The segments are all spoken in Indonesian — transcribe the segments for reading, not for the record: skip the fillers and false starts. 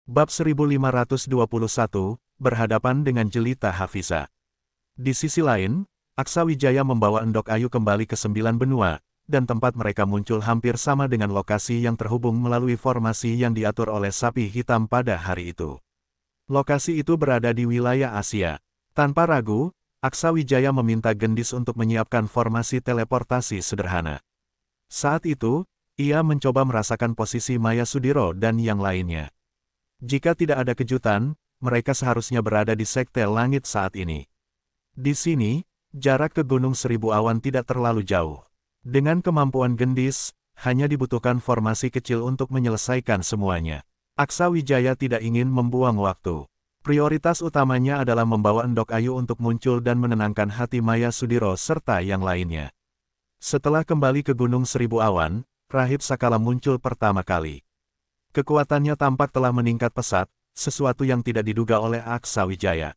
Bab 1521, berhadapan dengan jelita Hafiza. Di sisi lain, Aksa Wijaya membawa Endok Ayu kembali ke 9 benua, dan tempat mereka muncul hampir sama dengan lokasi yang terhubung melalui formasi yang diatur oleh sapi hitam pada hari itu. Lokasi itu berada di wilayah Asia. Tanpa ragu, Aksa Wijaya meminta Gendis untuk menyiapkan formasi teleportasi sederhana. Saat itu, ia mencoba merasakan posisi Maya Sudiro dan yang lainnya. Jika tidak ada kejutan, mereka seharusnya berada di Sekte Langit saat ini. Di sini, jarak ke Gunung Seribu Awan tidak terlalu jauh. Dengan kemampuan Gendis, hanya dibutuhkan formasi kecil untuk menyelesaikan semuanya. Aksa Wijaya tidak ingin membuang waktu. Prioritas utamanya adalah membawa Endok Ayu untuk muncul dan menenangkan hati Maya Sudiro serta yang lainnya. Setelah kembali ke Gunung Seribu Awan, Rahib Sakala muncul pertama kali. Kekuatannya tampak telah meningkat pesat, sesuatu yang tidak diduga oleh Aksa Wijaya.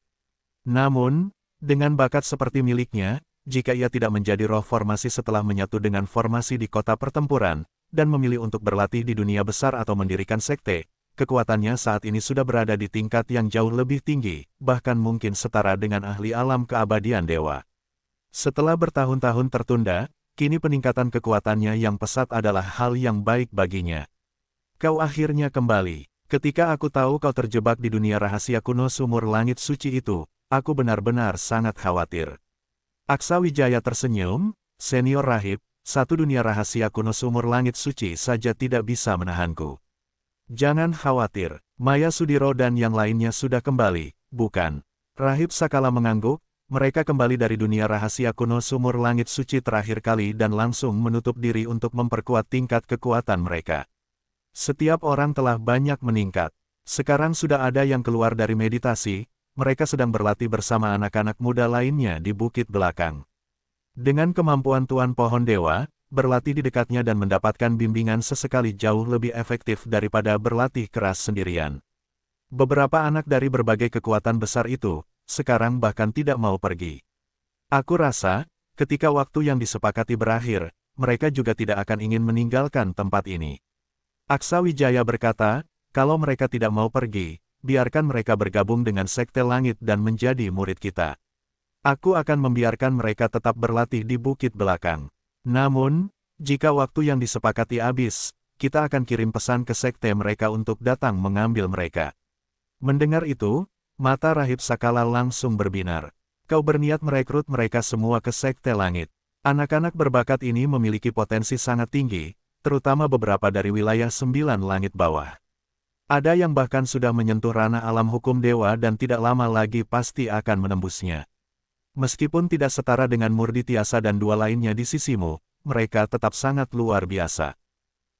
Namun, dengan bakat seperti miliknya, jika ia tidak menjadi roh formasi setelah menyatu dengan formasi di kota pertempuran, dan memilih untuk berlatih di dunia besar atau mendirikan sekte, kekuatannya saat ini sudah berada di tingkat yang jauh lebih tinggi, bahkan mungkin setara dengan ahli alam keabadian dewa. Setelah bertahun-tahun tertunda, kini peningkatan kekuatannya yang pesat adalah hal yang baik baginya. Kau akhirnya kembali. Ketika aku tahu kau terjebak di dunia rahasia kuno sumur langit suci itu, aku benar-benar sangat khawatir. Aksa Wijaya tersenyum, senior rahib, satu dunia rahasia kuno sumur langit suci saja tidak bisa menahanku. Jangan khawatir, Maya Sudiro dan yang lainnya sudah kembali, bukan? Rahib Sakala mengangguk, mereka kembali dari dunia rahasia kuno sumur langit suci terakhir kali dan langsung menutup diri untuk memperkuat tingkat kekuatan mereka. Setiap orang telah banyak meningkat. Sekarang sudah ada yang keluar dari meditasi, mereka sedang berlatih bersama anak-anak muda lainnya di bukit belakang. Dengan kemampuan Tuan Pohon Dewa, berlatih di dekatnya dan mendapatkan bimbingan sesekali jauh lebih efektif daripada berlatih keras sendirian. Beberapa anak dari berbagai kekuatan besar itu, sekarang bahkan tidak mau pergi. Aku rasa, ketika waktu yang disepakati berakhir, mereka juga tidak akan ingin meninggalkan tempat ini. Aksa Wijaya berkata, kalau mereka tidak mau pergi, biarkan mereka bergabung dengan Sekte Langit dan menjadi murid kita. Aku akan membiarkan mereka tetap berlatih di bukit belakang. Namun, jika waktu yang disepakati habis, kita akan kirim pesan ke sekte mereka untuk datang mengambil mereka. Mendengar itu, mata Rahib Sakala langsung berbinar. Kau berniat merekrut mereka semua ke Sekte Langit. Anak-anak berbakat ini memiliki potensi sangat tinggi, terutama beberapa dari wilayah 9 langit bawah. Ada yang bahkan sudah menyentuh ranah alam hukum dewa dan tidak lama lagi pasti akan menembusnya. Meskipun tidak setara dengan Murdi Tiasa dan dua lainnya di sisimu, mereka tetap sangat luar biasa.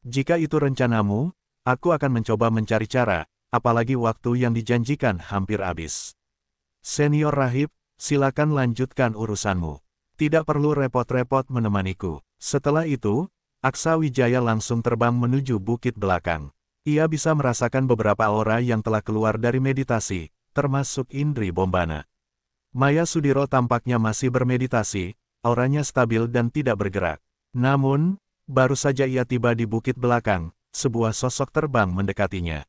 Jika itu rencanamu, aku akan mencoba mencari cara, apalagi waktu yang dijanjikan hampir habis. Senior Rahib, silakan lanjutkan urusanmu. Tidak perlu repot-repot menemaniku. Setelah itu, Aksa Wijaya langsung terbang menuju bukit belakang. Ia bisa merasakan beberapa aura yang telah keluar dari meditasi, termasuk Indri Bombana. Maya Sudiro tampaknya masih bermeditasi, auranya stabil dan tidak bergerak. Namun, baru saja ia tiba di bukit belakang, sebuah sosok terbang mendekatinya.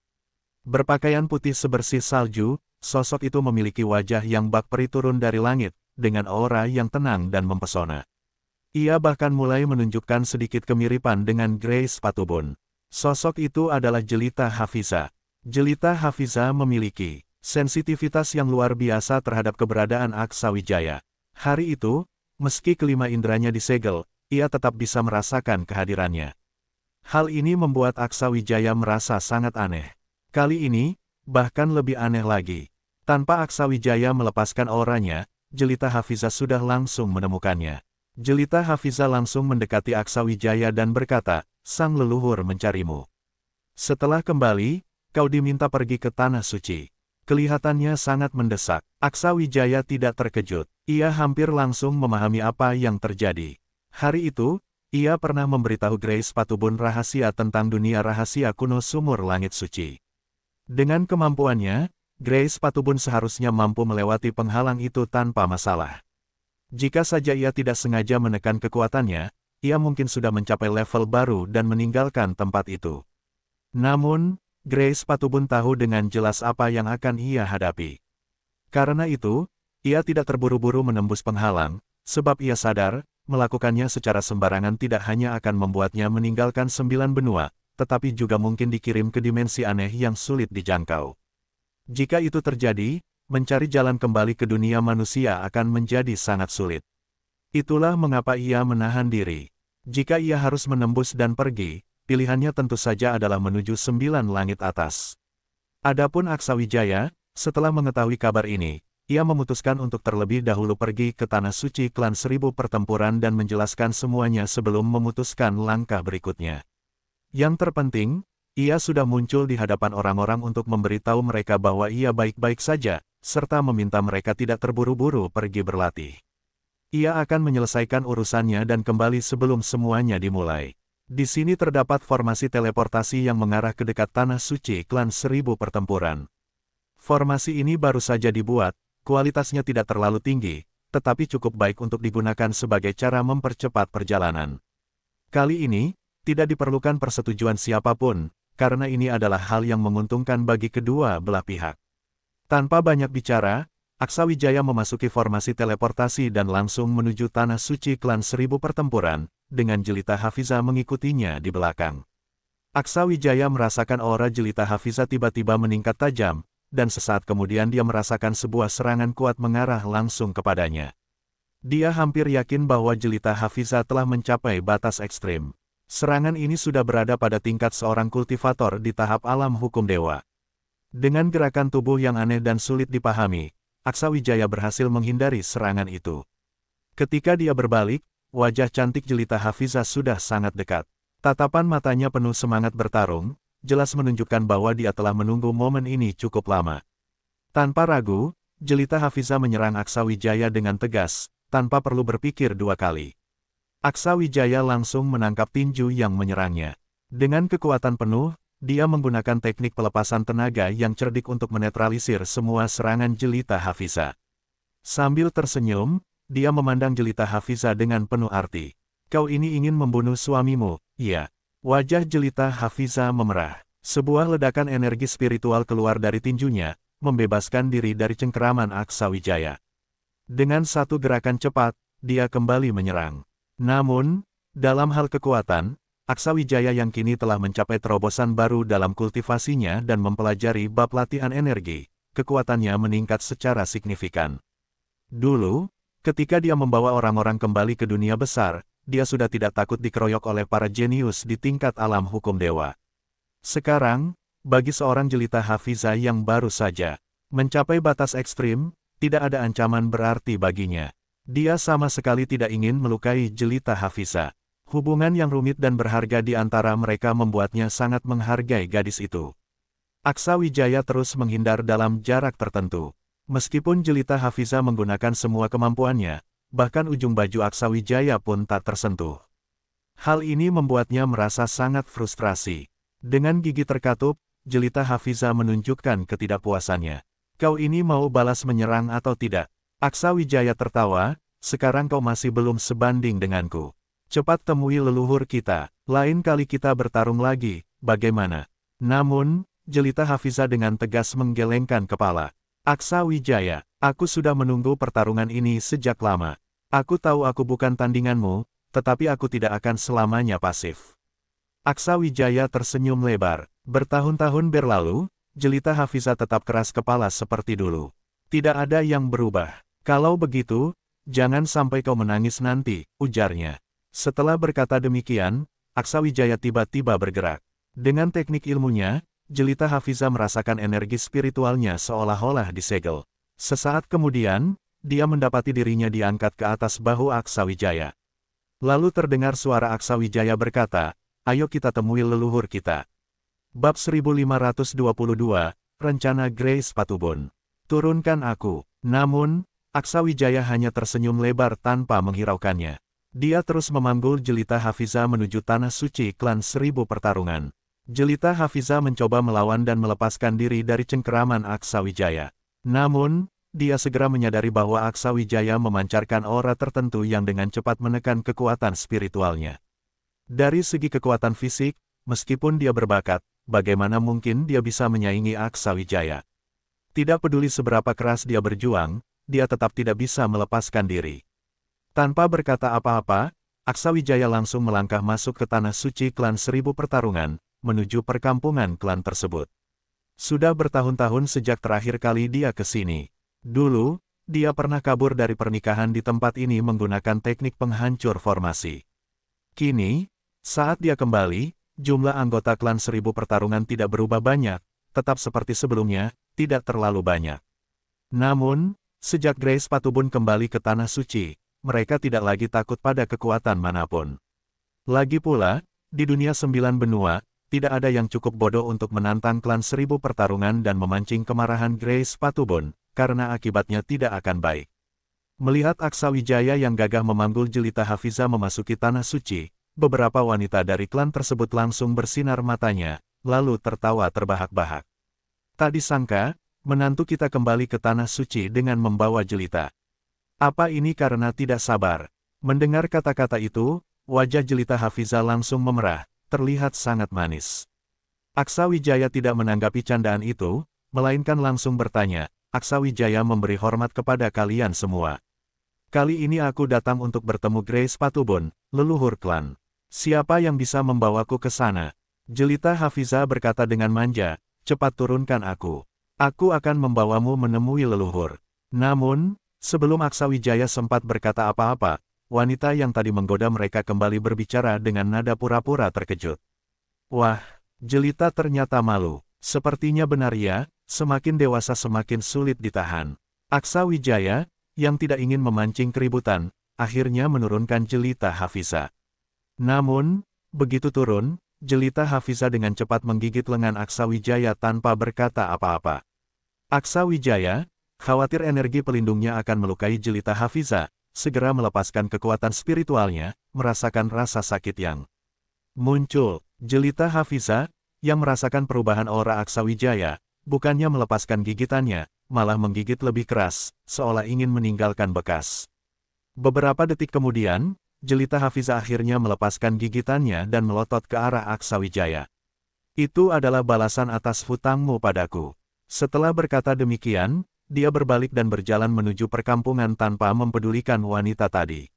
Berpakaian putih sebersih salju, sosok itu memiliki wajah yang bak peri turun dari langit, dengan aura yang tenang dan mempesona. Ia bahkan mulai menunjukkan sedikit kemiripan dengan Grace Patubun. Sosok itu adalah Jelita Hafiza. Jelita Hafiza memiliki sensitivitas yang luar biasa terhadap keberadaan Aksa Wijaya. Hari itu, meski kelima inderanya disegel, ia tetap bisa merasakan kehadirannya. Hal ini membuat Aksa Wijaya merasa sangat aneh. Kali ini, bahkan lebih aneh lagi. Tanpa Aksa Wijaya melepaskan auranya, Jelita Hafiza sudah langsung menemukannya. Jelita Hafiza langsung mendekati Aksa Wijaya dan berkata, sang leluhur mencarimu. Setelah kembali, kau diminta pergi ke Tanah Suci. Kelihatannya sangat mendesak. Aksa Wijaya tidak terkejut. Ia hampir langsung memahami apa yang terjadi. Hari itu, ia pernah memberitahu Grace Patubun rahasia tentang dunia rahasia kuno sumur langit suci. Dengan kemampuannya, Grace Patubun seharusnya mampu melewati penghalang itu tanpa masalah. Jika saja ia tidak sengaja menekan kekuatannya, ia mungkin sudah mencapai level baru dan meninggalkan tempat itu. Namun, Grace Patubun tahu dengan jelas apa yang akan ia hadapi. Karena itu, ia tidak terburu-buru menembus penghalang, sebab ia sadar, melakukannya secara sembarangan tidak hanya akan membuatnya meninggalkan 9 benua, tetapi juga mungkin dikirim ke dimensi aneh yang sulit dijangkau. Jika itu terjadi, mencari jalan kembali ke dunia manusia akan menjadi sangat sulit. Itulah mengapa ia menahan diri. Jika ia harus menembus dan pergi, pilihannya tentu saja adalah menuju 9 langit atas. Adapun Aksawijaya, setelah mengetahui kabar ini, ia memutuskan untuk terlebih dahulu pergi ke Tanah Suci Klan Seribu Pertempuran dan menjelaskan semuanya sebelum memutuskan langkah berikutnya. Yang terpenting, ia sudah muncul di hadapan orang-orang untuk memberitahu mereka bahwa ia baik-baik saja, serta meminta mereka tidak terburu-buru pergi berlatih. Ia akan menyelesaikan urusannya dan kembali sebelum semuanya dimulai. Di sini terdapat formasi teleportasi yang mengarah ke dekat Tanah Suci Klan Seribu Pertempuran. Formasi ini baru saja dibuat, kualitasnya tidak terlalu tinggi, tetapi cukup baik untuk digunakan sebagai cara mempercepat perjalanan. Kali ini, tidak diperlukan persetujuan siapapun, karena ini adalah hal yang menguntungkan bagi kedua belah pihak. Tanpa banyak bicara, Aksawijaya memasuki formasi teleportasi dan langsung menuju Tanah Suci Klan Seribu Pertempuran, dengan Jelita Hafiza mengikutinya di belakang. Aksawijaya merasakan aura Jelita Hafiza tiba-tiba meningkat tajam, dan sesaat kemudian dia merasakan sebuah serangan kuat mengarah langsung kepadanya. Dia hampir yakin bahwa Jelita Hafiza telah mencapai batas ekstrim. Serangan ini sudah berada pada tingkat seorang kultivator di tahap alam hukum dewa. Dengan gerakan tubuh yang aneh dan sulit dipahami, Aksawijaya berhasil menghindari serangan itu. Ketika dia berbalik, wajah cantik Jelita Hafiza sudah sangat dekat. Tatapan matanya penuh semangat bertarung, jelas menunjukkan bahwa dia telah menunggu momen ini cukup lama. Tanpa ragu, Jelita Hafiza menyerang Aksawijaya dengan tegas, tanpa perlu berpikir dua kali. Aksawijaya langsung menangkap tinju yang menyerangnya. Dengan kekuatan penuh, dia menggunakan teknik pelepasan tenaga yang cerdik untuk menetralisir semua serangan Jelita Hafiza. Sambil tersenyum, dia memandang Jelita Hafiza dengan penuh arti. Kau ini ingin membunuh suamimu, iya. Wajah Jelita Hafiza memerah. Sebuah ledakan energi spiritual keluar dari tinjunya, membebaskan diri dari cengkeraman Aksawijaya. Dengan satu gerakan cepat, dia kembali menyerang. Namun, dalam hal kekuatan, Aksawijaya yang kini telah mencapai terobosan baru dalam kultivasinya dan mempelajari bab latihan energi, kekuatannya meningkat secara signifikan. Dulu, ketika dia membawa orang-orang kembali ke dunia besar, dia sudah tidak takut dikeroyok oleh para jenius di tingkat alam hukum dewa. Sekarang, bagi seorang Jelita Hafiza yang baru saja mencapai batas ekstrim, tidak ada ancaman berarti baginya. Dia sama sekali tidak ingin melukai Jelita Hafiza. Hubungan yang rumit dan berharga di antara mereka membuatnya sangat menghargai gadis itu. Aksawijaya terus menghindar dalam jarak tertentu. Meskipun Jelita Hafiza menggunakan semua kemampuannya, bahkan ujung baju Aksawijaya pun tak tersentuh. Hal ini membuatnya merasa sangat frustrasi. Dengan gigi terkatup, Jelita Hafiza menunjukkan ketidakpuasannya. Kau ini mau balas menyerang atau tidak? Aksawijaya tertawa, sekarang kau masih belum sebanding denganku. Cepat temui leluhur kita, lain kali kita bertarung lagi, bagaimana? Namun, Jelita Hafiza dengan tegas menggelengkan kepala. Aksawijaya, aku sudah menunggu pertarungan ini sejak lama. Aku tahu aku bukan tandinganmu, tetapi aku tidak akan selamanya pasif. Aksawijaya tersenyum lebar. Bertahun-tahun berlalu, Jelita Hafiza tetap keras kepala seperti dulu. Tidak ada yang berubah. Kalau begitu, jangan sampai kau menangis nanti, ujarnya. Setelah berkata demikian, Aksawijaya tiba-tiba bergerak. Dengan teknik ilmunya, Jelita Hafiza merasakan energi spiritualnya seolah-olah disegel. Sesaat kemudian, dia mendapati dirinya diangkat ke atas bahu Aksawijaya. Lalu terdengar suara Aksawijaya berkata, "Ayo kita temui leluhur kita." Bab 1522, Rencana Grace Patubun. Turunkan aku. Namun, Aksawijaya hanya tersenyum lebar tanpa menghiraukannya. Dia terus memanggul Jelita Hafiza menuju Tanah Suci Klan Seribu Pertarungan. Jelita Hafiza mencoba melawan dan melepaskan diri dari cengkeraman Aksawijaya. Namun, dia segera menyadari bahwa Aksawijaya memancarkan aura tertentu yang dengan cepat menekan kekuatan spiritualnya. Dari segi kekuatan fisik, meskipun dia berbakat, bagaimana mungkin dia bisa menyaingi Aksawijaya? Tidak peduli seberapa keras dia berjuang, dia tetap tidak bisa melepaskan diri. Tanpa berkata apa-apa, Aksawijaya langsung melangkah masuk ke tanah suci klan 1000 pertarungan, menuju perkampungan klan tersebut. Sudah bertahun-tahun sejak terakhir kali dia ke sini. Dulu, dia pernah kabur dari pernikahan di tempat ini menggunakan teknik penghancur formasi. Kini, saat dia kembali, jumlah anggota klan 1000 pertarungan tidak berubah banyak, tetap seperti sebelumnya, tidak terlalu banyak. Namun, sejak Grace Patubun kembali ke Tanah Suci, mereka tidak lagi takut pada kekuatan manapun. Lagi pula, di dunia 9 benua, tidak ada yang cukup bodoh untuk menantang klan 1000 pertarungan dan memancing kemarahan Grace Patubun, karena akibatnya tidak akan baik. Melihat Aksawijaya yang gagah memanggul Jelita Hafiza memasuki Tanah Suci, beberapa wanita dari klan tersebut langsung bersinar matanya, lalu tertawa terbahak-bahak. Tak disangka, menantu kita kembali ke Tanah Suci dengan membawa Jelita. Apa ini karena tidak sabar? Mendengar kata-kata itu, wajah Jelita Hafiza langsung memerah, terlihat sangat manis. Aksawijaya tidak menanggapi candaan itu, melainkan langsung bertanya, Aksawijaya memberi hormat kepada kalian semua. Kali ini aku datang untuk bertemu Grace Patubun, leluhur klan. Siapa yang bisa membawaku ke sana? Jelita Hafiza berkata dengan manja, cepat turunkan aku. Aku akan membawamu menemui leluhur. Namun, sebelum Aksawijaya sempat berkata apa-apa, wanita yang tadi menggoda mereka kembali berbicara dengan nada pura-pura terkejut. Wah, Jelita ternyata malu. Sepertinya benar ya, semakin dewasa semakin sulit ditahan. Aksawijaya, yang tidak ingin memancing keributan, akhirnya menurunkan Jelita Hafiza. Namun, begitu turun, Jelita Hafiza dengan cepat menggigit lengan Aksawijaya tanpa berkata apa-apa. Aksawijaya, khawatir energi pelindungnya akan melukai Jelita Hafiza, segera melepaskan kekuatan spiritualnya, merasakan rasa sakit yang muncul. Jelita Hafiza, yang merasakan perubahan aura Aksawijaya, bukannya melepaskan gigitannya, malah menggigit lebih keras, seolah ingin meninggalkan bekas. Beberapa detik kemudian, Jelita Hafiza akhirnya melepaskan gigitannya dan melotot ke arah Aksawijaya. Itu adalah balasan atas hutangmu padaku. Setelah berkata demikian, dia berbalik dan berjalan menuju perkampungan tanpa mempedulikan wanita tadi.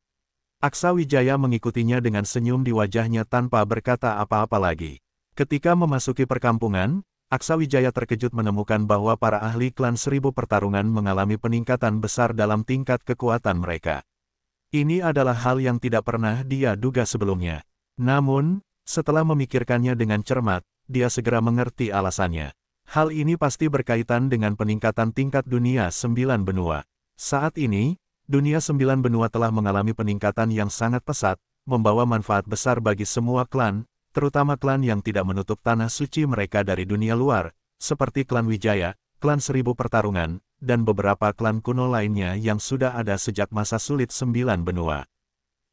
Aksawijaya mengikutinya dengan senyum di wajahnya tanpa berkata apa-apa lagi. Ketika memasuki perkampungan, Aksawijaya terkejut menemukan bahwa para ahli klan 1000 pertarungan mengalami peningkatan besar dalam tingkat kekuatan mereka. Ini adalah hal yang tidak pernah dia duga sebelumnya. Namun, setelah memikirkannya dengan cermat, dia segera mengerti alasannya. Hal ini pasti berkaitan dengan peningkatan tingkat dunia 9 benua. Saat ini, dunia 9 benua telah mengalami peningkatan yang sangat pesat, membawa manfaat besar bagi semua klan, terutama klan yang tidak menutup tanah suci mereka dari dunia luar, seperti klan Wijaya, klan 1000 pertarungan, dan beberapa klan kuno lainnya yang sudah ada sejak masa sulit 9 benua.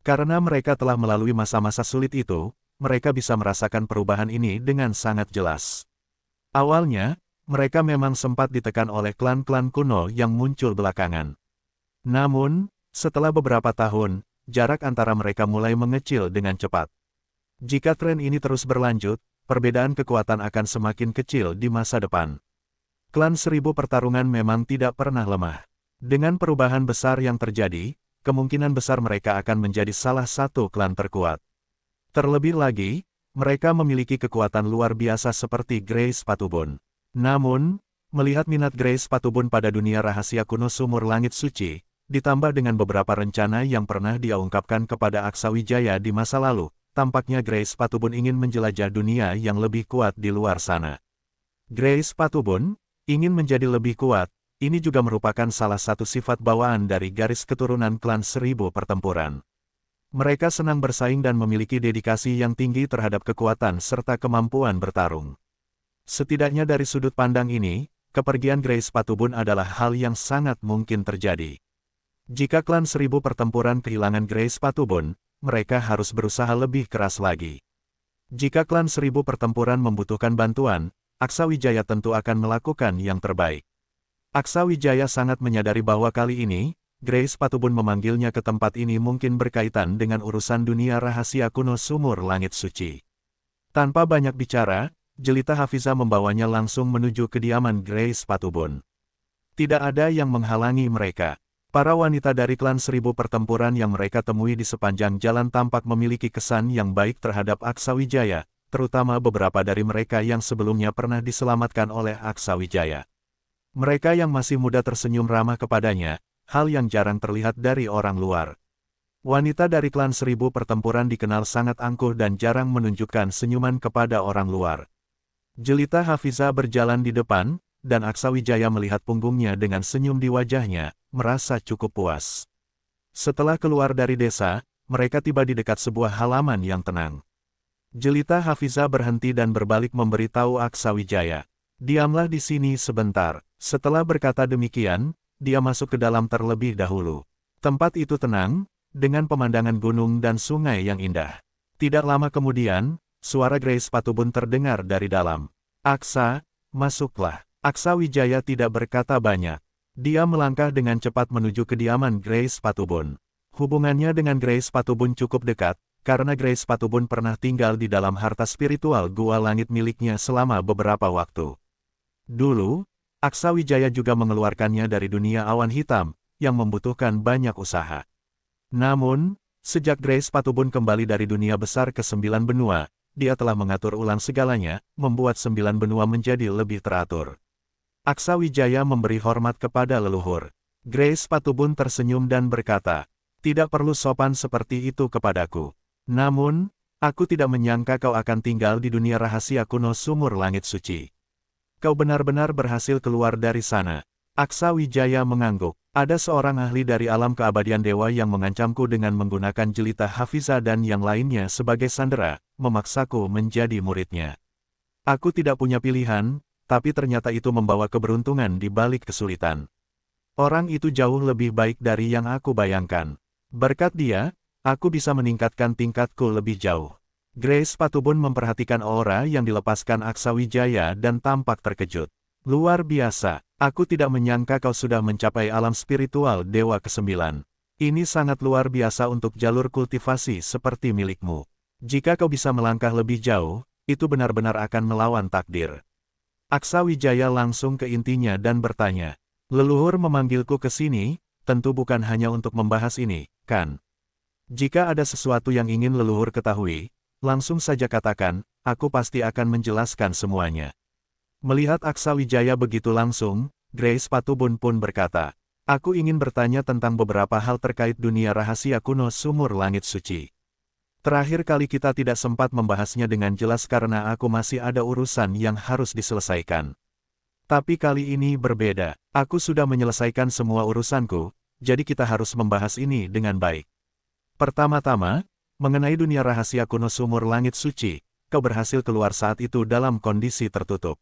Karena mereka telah melalui masa-masa sulit itu, mereka bisa merasakan perubahan ini dengan sangat jelas. Awalnya, mereka memang sempat ditekan oleh klan-klan kuno yang muncul belakangan. Namun, setelah beberapa tahun, jarak antara mereka mulai mengecil dengan cepat. Jika tren ini terus berlanjut, perbedaan kekuatan akan semakin kecil di masa depan. Klan 1000 pertarungan memang tidak pernah lemah. Dengan perubahan besar yang terjadi, kemungkinan besar mereka akan menjadi salah satu klan terkuat. Terlebih lagi, mereka memiliki kekuatan luar biasa seperti Grace Patubun. Namun, melihat minat Grace Patubun pada dunia rahasia kuno sumur langit suci, ditambah dengan beberapa rencana yang pernah dia ungkapkan kepada Aksawijaya di masa lalu, tampaknya Grace Patubun ingin menjelajah dunia yang lebih kuat di luar sana. Grace Patubun ingin menjadi lebih kuat, ini juga merupakan salah satu sifat bawaan dari garis keturunan klan 1000 pertempuran. Mereka senang bersaing dan memiliki dedikasi yang tinggi terhadap kekuatan serta kemampuan bertarung. Setidaknya dari sudut pandang ini, kepergian Grace Patubun adalah hal yang sangat mungkin terjadi. Jika klan 1000 pertempuran kehilangan Grace Patubun, mereka harus berusaha lebih keras lagi. Jika klan 1000 pertempuran membutuhkan bantuan, Aksawijaya tentu akan melakukan yang terbaik. Aksawijaya sangat menyadari bahwa kali ini, Grace Patubun memanggilnya ke tempat ini mungkin berkaitan dengan urusan dunia rahasia kuno sumur langit suci. Tanpa banyak bicara, Jelita Hafiza membawanya langsung menuju kediaman Grace Patubun. Tidak ada yang menghalangi mereka. Para wanita dari klan Seribu Pertempuran yang mereka temui di sepanjang jalan tampak memiliki kesan yang baik terhadap Aksawijaya, terutama beberapa dari mereka yang sebelumnya pernah diselamatkan oleh Aksawijaya. Mereka yang masih muda tersenyum ramah kepadanya, hal yang jarang terlihat dari orang luar. Wanita dari klan Seribu Pertempuran dikenal sangat angkuh dan jarang menunjukkan senyuman kepada orang luar. Jelita Hafiza berjalan di depan, dan Aksawijaya melihat punggungnya dengan senyum di wajahnya, merasa cukup puas. Setelah keluar dari desa, mereka tiba di dekat sebuah halaman yang tenang. Jelita Hafiza berhenti dan berbalik memberitahu Aksawijaya. Diamlah di sini sebentar. Setelah berkata demikian, dia masuk ke dalam terlebih dahulu. Tempat itu tenang, dengan pemandangan gunung dan sungai yang indah. Tidak lama kemudian, suara Grace Patubun terdengar dari dalam. Aksa, masuklah. Aksawijaya tidak berkata banyak. Dia melangkah dengan cepat menuju kediaman Grace Patubun. Hubungannya dengan Grace Patubun cukup dekat, karena Grace Patubun pernah tinggal di dalam harta spiritual Gua Langit miliknya selama beberapa waktu. Dulu, Aksawijaya juga mengeluarkannya dari dunia awan hitam, yang membutuhkan banyak usaha. Namun, sejak Grace Patubun kembali dari dunia besar ke 9 benua, dia telah mengatur ulang segalanya, membuat 9 benua menjadi lebih teratur. Aksawijaya memberi hormat kepada leluhur. Grace Patubun tersenyum dan berkata, "Tidak perlu sopan seperti itu kepadaku. Namun, aku tidak menyangka kau akan tinggal di dunia rahasia kuno sumur langit suci. Kau benar-benar berhasil keluar dari sana." Aksawijaya mengangguk. Ada seorang ahli dari alam keabadian dewa yang mengancamku dengan menggunakan Jelita Hafiza dan yang lainnya sebagai sandera, memaksaku menjadi muridnya. Aku tidak punya pilihan, tapi ternyata itu membawa keberuntungan di balik kesulitan. Orang itu jauh lebih baik dari yang aku bayangkan. Berkat dia, aku bisa meningkatkan tingkatku lebih jauh. Grace Patubun memperhatikan aura yang dilepaskan Aksawijaya dan tampak terkejut. Luar biasa, aku tidak menyangka kau sudah mencapai alam spiritual Dewa ke-9. Ini sangat luar biasa untuk jalur kultivasi seperti milikmu. Jika kau bisa melangkah lebih jauh, itu benar-benar akan melawan takdir. Aksawijaya langsung ke intinya dan bertanya, "Leluhur memanggilku ke sini, tentu bukan hanya untuk membahas ini, kan? Jika ada sesuatu yang ingin leluhur ketahui, langsung saja katakan, aku pasti akan menjelaskan semuanya." Melihat Aksawijaya begitu langsung, Grace Patubun pun berkata, "Aku ingin bertanya tentang beberapa hal terkait dunia rahasia kuno sumur langit suci. Terakhir kali kita tidak sempat membahasnya dengan jelas karena aku masih ada urusan yang harus diselesaikan. Tapi kali ini berbeda, aku sudah menyelesaikan semua urusanku, jadi kita harus membahas ini dengan baik. Pertama-tama, mengenai dunia rahasia kuno sumur langit suci, kau berhasil keluar saat itu dalam kondisi tertutup.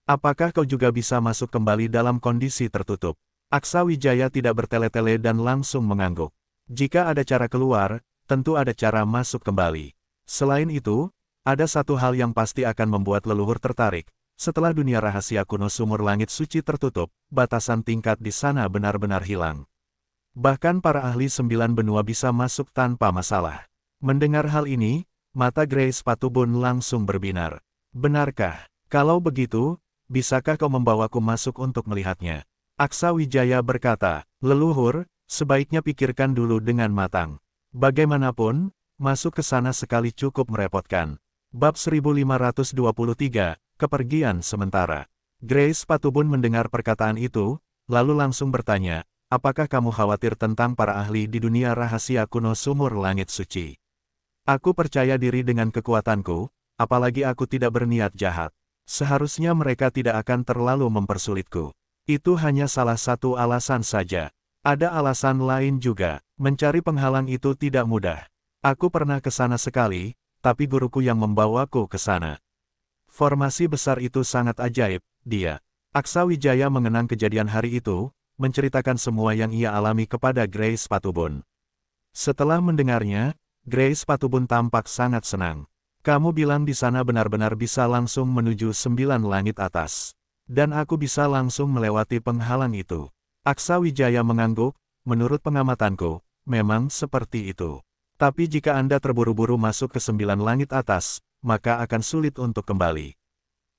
Apakah kau juga bisa masuk kembali dalam kondisi tertutup?" Aksawijaya tidak bertele-tele dan langsung mengangguk. Jika ada cara keluar, tentu ada cara masuk kembali. Selain itu, ada satu hal yang pasti akan membuat leluhur tertarik. Setelah dunia rahasia kuno sumur langit suci tertutup, batasan tingkat di sana benar-benar hilang. Bahkan para ahli 9 benua bisa masuk tanpa masalah. Mendengar hal ini, mata Grace Patubun langsung berbinar. "Benarkah? Kalau begitu, bisakah kau membawaku masuk untuk melihatnya?" Aksawijaya berkata, "Leluhur, sebaiknya pikirkan dulu dengan matang. Bagaimanapun, masuk ke sana sekali cukup merepotkan." Bab 1523, Kepergian Sementara. Grace Patubun mendengar perkataan itu, lalu langsung bertanya, "Apakah kamu khawatir tentang para ahli di dunia rahasia kuno sumur langit suci?" "Aku percaya diri dengan kekuatanku, apalagi aku tidak berniat jahat. Seharusnya mereka tidak akan terlalu mempersulitku. Itu hanya salah satu alasan saja. Ada alasan lain juga, mencari penghalang itu tidak mudah. Aku pernah ke sana sekali, tapi guruku yang membawaku ke sana. Formasi besar itu sangat ajaib, dia." Aksawijaya mengenang kejadian hari itu, menceritakan semua yang ia alami kepada Grace Patubun. Setelah mendengarnya, Grace Patubun tampak sangat senang. "Kamu bilang di sana benar-benar bisa langsung menuju 9 langit atas. Dan aku bisa langsung melewati penghalang itu." Aksawijaya mengangguk, "Menurut pengamatanku, memang seperti itu. Tapi jika Anda terburu-buru masuk ke 9 langit atas, maka akan sulit untuk kembali.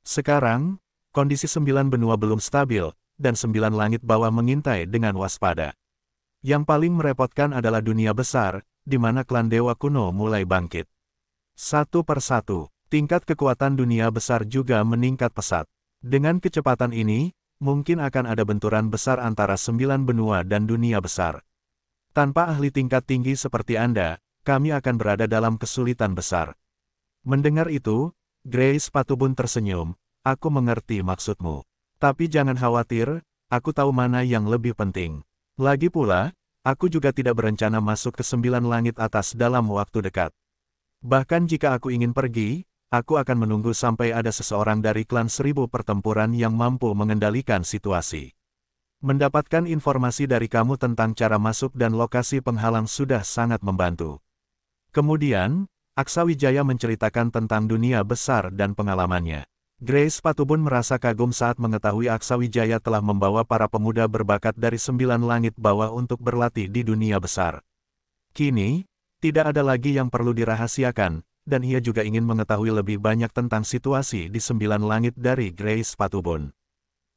Sekarang, kondisi 9 benua belum stabil, dan 9 langit bawah mengintai dengan waspada. Yang paling merepotkan adalah dunia besar, di mana klan dewa kuno mulai bangkit. Satu persatu, tingkat kekuatan dunia besar juga meningkat pesat. Dengan kecepatan ini, mungkin akan ada benturan besar antara 9 benua dan dunia besar. Tanpa ahli tingkat tinggi seperti Anda, kami akan berada dalam kesulitan besar. Mendengar itu, Grace Patubun tersenyum. Aku mengerti maksudmu. Tapi jangan khawatir, aku tahu mana yang lebih penting. Lagi pula, aku juga tidak berencana masuk ke 9 langit atas dalam waktu dekat. Bahkan jika aku ingin pergi, aku akan menunggu sampai ada seseorang dari klan 1000 pertempuran yang mampu mengendalikan situasi. Mendapatkan informasi dari kamu tentang cara masuk dan lokasi penghalang sudah sangat membantu. Kemudian, Aksawijaya menceritakan tentang dunia besar dan pengalamannya. Grace Patubun merasa kagum saat mengetahui Aksawijaya telah membawa para pemuda berbakat dari 9 langit bawah untuk berlatih di dunia besar. Kini, tidak ada lagi yang perlu dirahasiakan, dan ia juga ingin mengetahui lebih banyak tentang situasi di 9 langit dari Grace Patubun.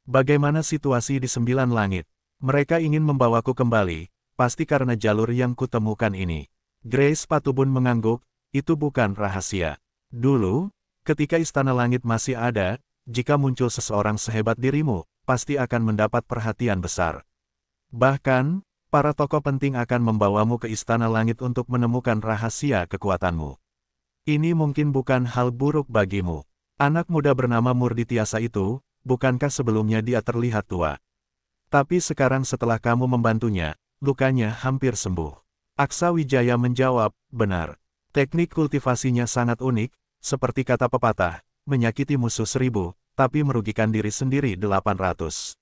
Bagaimana situasi di 9 langit? Mereka ingin membawaku kembali, pasti karena jalur yang kutemukan ini. Grace Patubun mengangguk. Itu bukan rahasia. Dulu, ketika Istana Langit masih ada, jika muncul seseorang sehebat dirimu, pasti akan mendapat perhatian besar. Bahkan, para tokoh penting akan membawamu ke Istana Langit untuk menemukan rahasia kekuatanmu. Ini mungkin bukan hal buruk bagimu. Anak muda bernama Murditiasa itu, bukankah sebelumnya dia terlihat tua? Tapi sekarang setelah kamu membantunya, lukanya hampir sembuh. Aksawijaya menjawab, benar. Teknik kultivasinya sangat unik, seperti kata pepatah, menyakiti musuh 1000, tapi merugikan diri sendiri 800.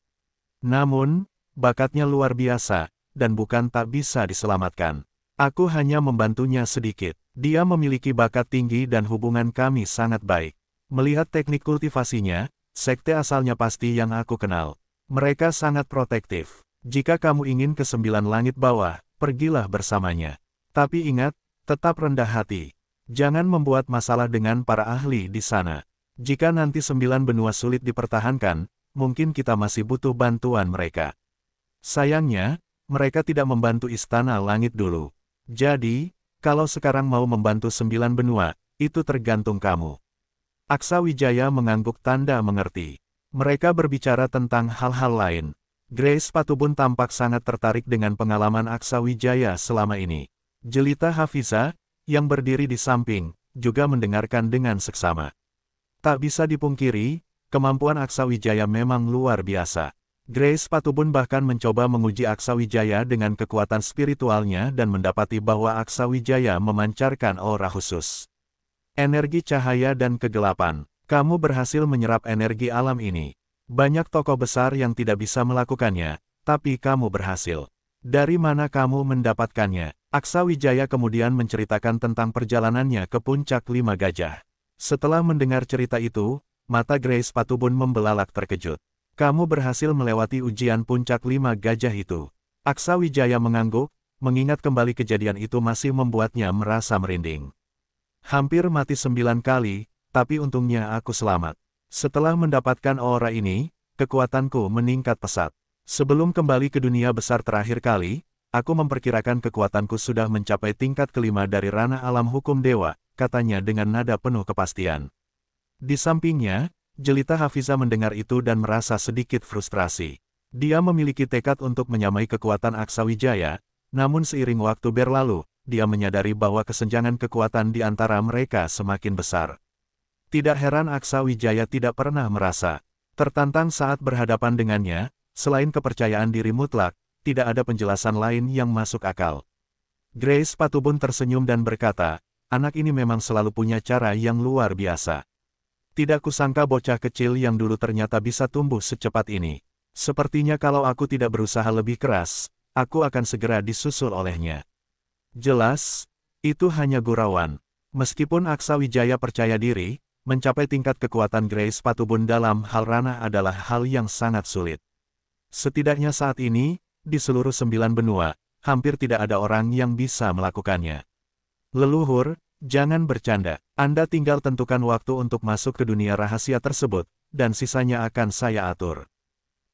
Namun, bakatnya luar biasa, dan bukan tak bisa diselamatkan. Aku hanya membantunya sedikit. Dia memiliki bakat tinggi dan hubungan kami sangat baik. Melihat teknik kultivasinya, sekte asalnya pasti yang aku kenal. Mereka sangat protektif. Jika kamu ingin ke 9 langit bawah, pergilah bersamanya. Tapi ingat, tetap rendah hati. Jangan membuat masalah dengan para ahli di sana. Jika nanti 9 benua sulit dipertahankan, mungkin kita masih butuh bantuan mereka. Sayangnya, mereka tidak membantu Istana Langit dulu. Jadi, kalau sekarang mau membantu 9 benua, itu tergantung kamu. Aksawijaya mengangguk tanda mengerti. Mereka berbicara tentang hal-hal lain. Grace Patubun tampak sangat tertarik dengan pengalaman Aksawijaya selama ini. Jelita Hafiza, yang berdiri di samping, juga mendengarkan dengan seksama. Tak bisa dipungkiri, kemampuan Aksawijaya memang luar biasa. Grace Patubun bahkan mencoba menguji Aksawijaya dengan kekuatan spiritualnya dan mendapati bahwa Aksawijaya memancarkan aura khusus. Energi cahaya dan kegelapan. Kamu berhasil menyerap energi alam ini. Banyak tokoh besar yang tidak bisa melakukannya, tapi kamu berhasil. Dari mana kamu mendapatkannya? Aksawijaya kemudian menceritakan tentang perjalanannya ke puncak 5 gajah. Setelah mendengar cerita itu, mata Grace Patubun membelalak terkejut. Kamu berhasil melewati ujian puncak 5 gajah itu. Aksawijaya mengangguk, mengingat kembali kejadian itu masih membuatnya merasa merinding. Hampir mati 9 kali, tapi untungnya aku selamat. Setelah mendapatkan aura ini, kekuatanku meningkat pesat. Sebelum kembali ke dunia besar terakhir kali, aku memperkirakan kekuatanku sudah mencapai tingkat kelima dari ranah alam hukum dewa, katanya dengan nada penuh kepastian. Di sampingnya, Jelita Hafiza mendengar itu dan merasa sedikit frustrasi. Dia memiliki tekad untuk menyamai kekuatan Aksawijaya, namun seiring waktu berlalu, dia menyadari bahwa kesenjangan kekuatan di antara mereka semakin besar. Tidak heran Aksawijaya tidak pernah merasa tertantang saat berhadapan dengannya, selain kepercayaan diri mutlak, tidak ada penjelasan lain yang masuk akal. Grace Patubun tersenyum dan berkata, anak ini memang selalu punya cara yang luar biasa. Tidak kusangka bocah kecil yang dulu ternyata bisa tumbuh secepat ini. Sepertinya kalau aku tidak berusaha lebih keras, aku akan segera disusul olehnya. Jelas, itu hanya gurauan. Meskipun Aksawijaya percaya diri, mencapai tingkat kekuatan Grace Patubun dalam hal ranah adalah hal yang sangat sulit. Setidaknya saat ini, di seluruh 9 benua, hampir tidak ada orang yang bisa melakukannya. Leluhur, Jangan bercanda. Anda tinggal tentukan waktu untuk masuk ke dunia rahasia tersebut, dan sisanya akan saya atur.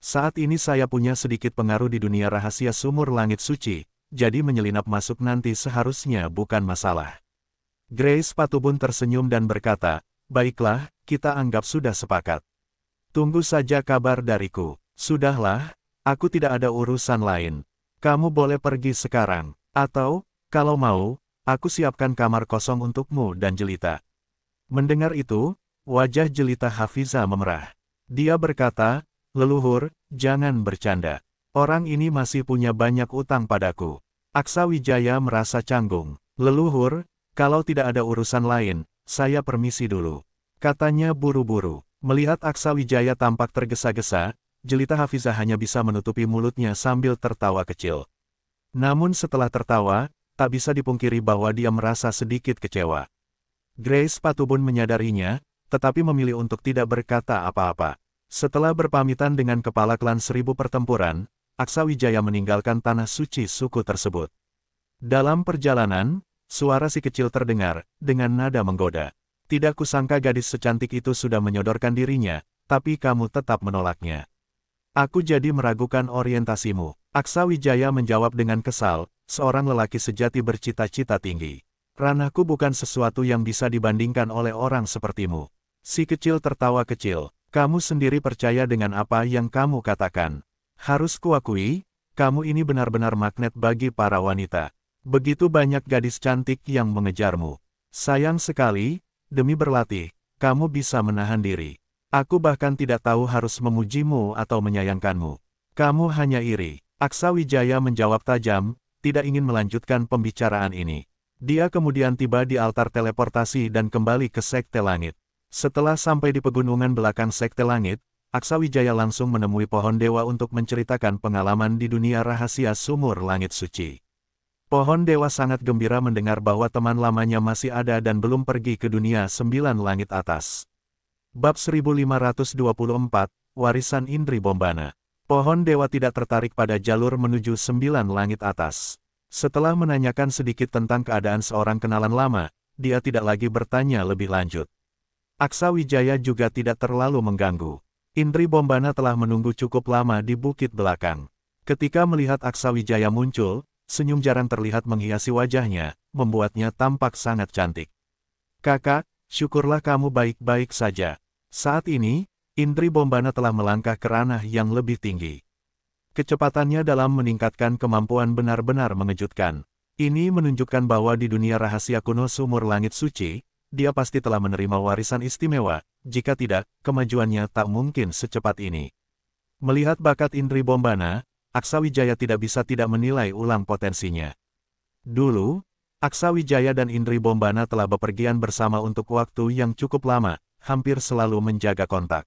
Saat ini saya punya sedikit pengaruh di dunia rahasia sumur langit suci, jadi menyelinap masuk nanti seharusnya bukan masalah. Grace Patubun tersenyum dan berkata, baiklah, kita anggap sudah sepakat. Tunggu saja kabar dariku. Sudahlah, aku tidak ada urusan lain. Kamu boleh pergi sekarang, atau, kalau mau, aku siapkan kamar kosong untukmu dan Jelita. Mendengar itu, wajah Jelita Hafiza memerah. Dia berkata, leluhur, jangan bercanda. Orang ini masih punya banyak utang padaku. Aksa Wijaya merasa canggung. Leluhur, kalau tidak ada urusan lain, saya permisi dulu. Katanya buru-buru. Melihat Aksa Wijaya tampak tergesa-gesa, Jelita Hafiza hanya bisa menutupi mulutnya sambil tertawa kecil. Namun setelah tertawa, tak bisa dipungkiri bahwa dia merasa sedikit kecewa. Grace Patubun menyadarinya, tetapi memilih untuk tidak berkata apa-apa. Setelah berpamitan dengan kepala klan 1000 pertempuran, Aksa Wijaya meninggalkan tanah suci suku tersebut. Dalam perjalanan, suara si kecil terdengar, dengan nada menggoda. Tidak kusangka gadis secantik itu sudah menyodorkan dirinya, tapi kamu tetap menolaknya. Aku jadi meragukan orientasimu. Aksa Wijaya menjawab dengan kesal, seorang lelaki sejati bercita-cita tinggi. Ranahku bukan sesuatu yang bisa dibandingkan oleh orang sepertimu. Si kecil tertawa kecil, kamu sendiri percaya dengan apa yang kamu katakan. Harus kuakui, kamu ini benar-benar magnet bagi para wanita. Begitu banyak gadis cantik yang mengejarmu. Sayang sekali, demi berlatih, kamu bisa menahan diri. Aku bahkan tidak tahu harus memujimu atau menyayangkanmu. Kamu hanya iri. Aksa Wijaya menjawab tajam, tidak ingin melanjutkan pembicaraan ini. Dia kemudian tiba di altar teleportasi dan kembali ke Sekte Langit. Setelah sampai di pegunungan belakang Sekte Langit, Aksa Wijaya langsung menemui pohon dewa untuk menceritakan pengalaman di dunia rahasia sumur langit suci. Pohon dewa sangat gembira mendengar bahwa teman lamanya masih ada dan belum pergi ke dunia 9 langit atas. Bab 1524, Warisan Indri Bombana. Pohon dewa tidak tertarik pada jalur menuju 9 langit atas. Setelah menanyakan sedikit tentang keadaan seorang kenalan lama, dia tidak lagi bertanya lebih lanjut. Aksa Wijaya juga tidak terlalu mengganggu. Indri Bombana telah menunggu cukup lama di bukit belakang. Ketika melihat Aksa Wijaya muncul, senyum jarang terlihat menghiasi wajahnya, membuatnya tampak sangat cantik. Kakak, syukurlah kamu baik-baik saja. Saat ini, Indri Bombana telah melangkah ke ranah yang lebih tinggi. Kecepatannya dalam meningkatkan kemampuan benar-benar mengejutkan. Ini menunjukkan bahwa di dunia rahasia kuno sumur langit suci, dia pasti telah menerima warisan istimewa, jika tidak, kemajuannya tak mungkin secepat ini. Melihat bakat Indri Bombana, Aksa Wijaya tidak bisa tidak menilai ulang potensinya. Dulu, Aksa Wijaya dan Indri Bombana telah bepergian bersama untuk waktu yang cukup lama, hampir selalu menjaga kontak.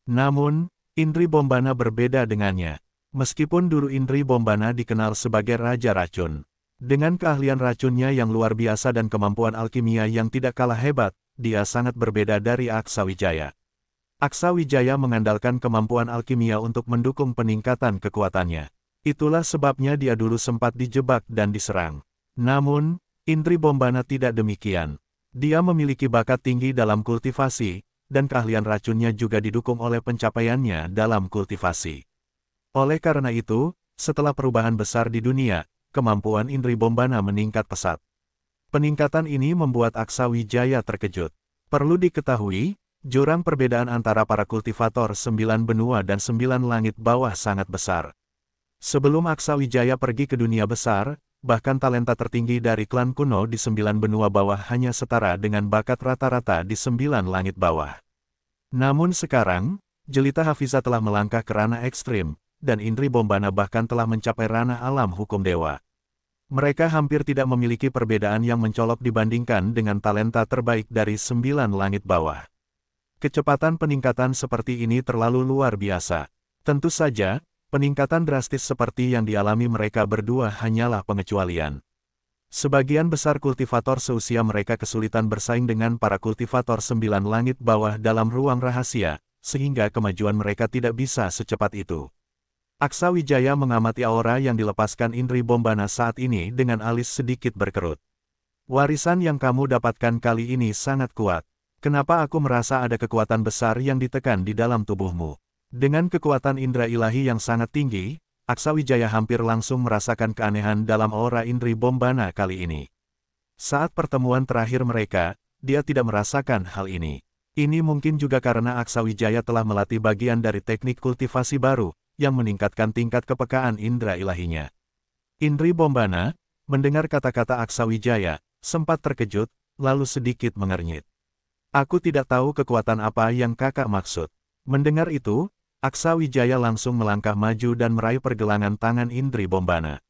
Namun, Indri Bombana berbeda dengannya. Meskipun dulu Indri Bombana dikenal sebagai Raja Racun. Dengan keahlian racunnya yang luar biasa dan kemampuan alkimia yang tidak kalah hebat, dia sangat berbeda dari Aksa Wijaya. Aksa Wijaya mengandalkan kemampuan alkimia untuk mendukung peningkatan kekuatannya. Itulah sebabnya dia dulu sempat dijebak dan diserang. Namun, Indri Bombana tidak demikian. Dia memiliki bakat tinggi dalam kultivasi, dan keahlian racunnya juga didukung oleh pencapaiannya dalam kultivasi. Oleh karena itu, setelah perubahan besar di dunia, kemampuan Indri Bombana meningkat pesat. Peningkatan ini membuat Aksa Wijaya terkejut. Perlu diketahui, jurang perbedaan antara para kultivator 9 benua dan 9 langit bawah sangat besar. Sebelum Aksa Wijaya pergi ke dunia besar, bahkan talenta tertinggi dari klan kuno di 9 benua bawah hanya setara dengan bakat rata-rata di 9 langit bawah. Namun sekarang, Jelita Hafiza telah melangkah ke ranah ekstrim, dan Indri Bombana bahkan telah mencapai ranah alam hukum dewa. Mereka hampir tidak memiliki perbedaan yang mencolok dibandingkan dengan talenta terbaik dari 9 langit bawah. Kecepatan peningkatan seperti ini terlalu luar biasa. Tentu saja, peningkatan drastis seperti yang dialami mereka berdua hanyalah pengecualian. Sebagian besar kultivator seusia mereka kesulitan bersaing dengan para kultivator 9 langit bawah dalam ruang rahasia, sehingga kemajuan mereka tidak bisa secepat itu. Aksa Wijaya mengamati aura yang dilepaskan Indri Bombana saat ini dengan alis sedikit berkerut. Warisan yang kamu dapatkan kali ini sangat kuat. Kenapa aku merasa ada kekuatan besar yang ditekan di dalam tubuhmu? Dengan kekuatan indera ilahi yang sangat tinggi, Aksawijaya hampir langsung merasakan keanehan dalam aura Indri Bombana kali ini. Saat pertemuan terakhir mereka, dia tidak merasakan hal ini. Ini mungkin juga karena Aksawijaya telah melatih bagian dari teknik kultivasi baru, yang meningkatkan tingkat kepekaan indera ilahinya. Indri Bombana, mendengar kata-kata Aksawijaya, sempat terkejut, lalu sedikit mengernyit. Aku tidak tahu kekuatan apa yang kakak maksud. Mendengar itu, Aksawijaya langsung melangkah maju dan meraih pergelangan tangan Indri Bombana.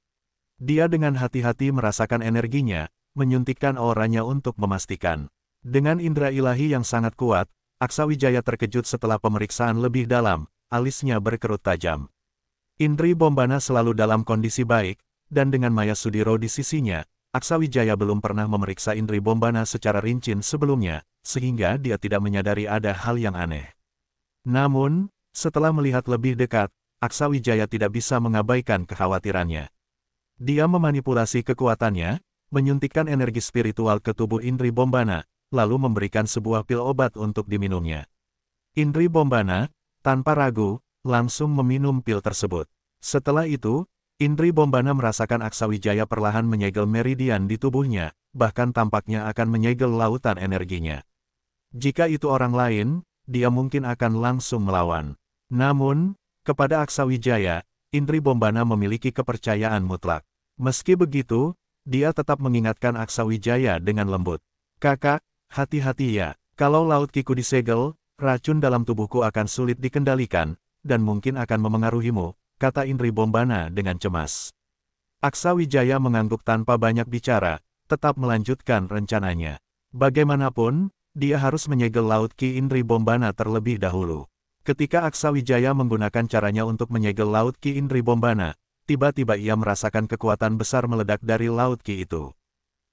Dia dengan hati-hati merasakan energinya, menyuntikkan auranya untuk memastikan. Dengan indera ilahi yang sangat kuat, Aksawijaya terkejut setelah pemeriksaan lebih dalam, alisnya berkerut tajam. Indri Bombana selalu dalam kondisi baik, dan dengan Maya Sudiro di sisinya, Aksawijaya belum pernah memeriksa Indri Bombana secara rinci sebelumnya, sehingga dia tidak menyadari ada hal yang aneh. Namun, setelah melihat lebih dekat, Aksawijaya tidak bisa mengabaikan kekhawatirannya. Dia memanipulasi kekuatannya, menyuntikkan energi spiritual ke tubuh Indri Bombana, lalu memberikan sebuah pil obat untuk diminumnya. Indri Bombana, tanpa ragu, langsung meminum pil tersebut. Setelah itu, Indri Bombana merasakan Aksawijaya perlahan menyegel meridian di tubuhnya, bahkan tampaknya akan menyegel lautan energinya. Jika itu orang lain, dia mungkin akan langsung melawan. Namun, kepada Aksawijaya, Indri Bombana memiliki kepercayaan mutlak. Meski begitu, dia tetap mengingatkan Aksawijaya dengan lembut. Kakak, hati-hati ya, kalau laut Kiku disegel, racun dalam tubuhku akan sulit dikendalikan, dan mungkin akan memengaruhimu, kata Indri Bombana dengan cemas. Aksawijaya mengangguk tanpa banyak bicara, tetap melanjutkan rencananya. Bagaimanapun, dia harus menyegel laut Ki Indri Bombana terlebih dahulu. Ketika Aksawijaya menggunakan caranya untuk menyegel laut Ki Indri Bombana, tiba-tiba ia merasakan kekuatan besar meledak dari laut Ki itu.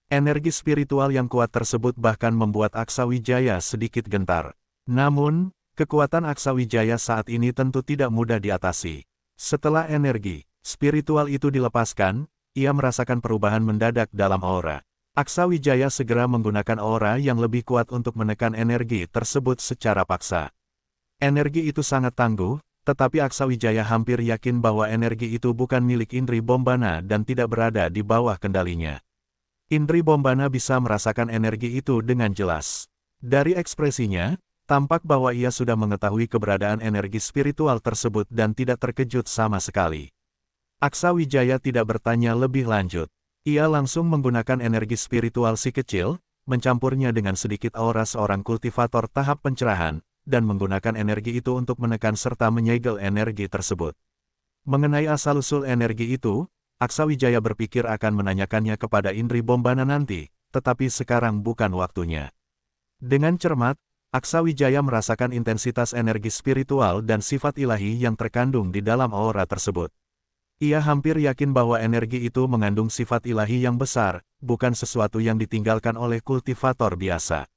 Energi spiritual yang kuat tersebut bahkan membuat Aksawijaya sedikit gentar. Namun, kekuatan Aksawijaya saat ini tentu tidak mudah diatasi. Setelah energi spiritual itu dilepaskan, ia merasakan perubahan mendadak dalam aura. Aksawijaya segera menggunakan aura yang lebih kuat untuk menekan energi tersebut secara paksa. Energi itu sangat tangguh, tetapi Aksawijaya hampir yakin bahwa energi itu bukan milik Indri Bombana dan tidak berada di bawah kendalinya. Indri Bombana bisa merasakan energi itu dengan jelas. Dari ekspresinya, tampak bahwa ia sudah mengetahui keberadaan energi spiritual tersebut dan tidak terkejut sama sekali. Aksawijaya tidak bertanya lebih lanjut. Ia langsung menggunakan energi spiritual si kecil, mencampurnya dengan sedikit aura seorang kultivator tahap pencerahan, dan menggunakan energi itu untuk menekan serta menyegel energi tersebut. Mengenai asal-usul energi itu, Aksawijaya berpikir akan menanyakannya kepada Indri Bombana nanti, tetapi sekarang bukan waktunya. Dengan cermat, Aksawijaya merasakan intensitas energi spiritual dan sifat ilahi yang terkandung di dalam aura tersebut. Ia hampir yakin bahwa energi itu mengandung sifat ilahi yang besar, bukan sesuatu yang ditinggalkan oleh kultivator biasa.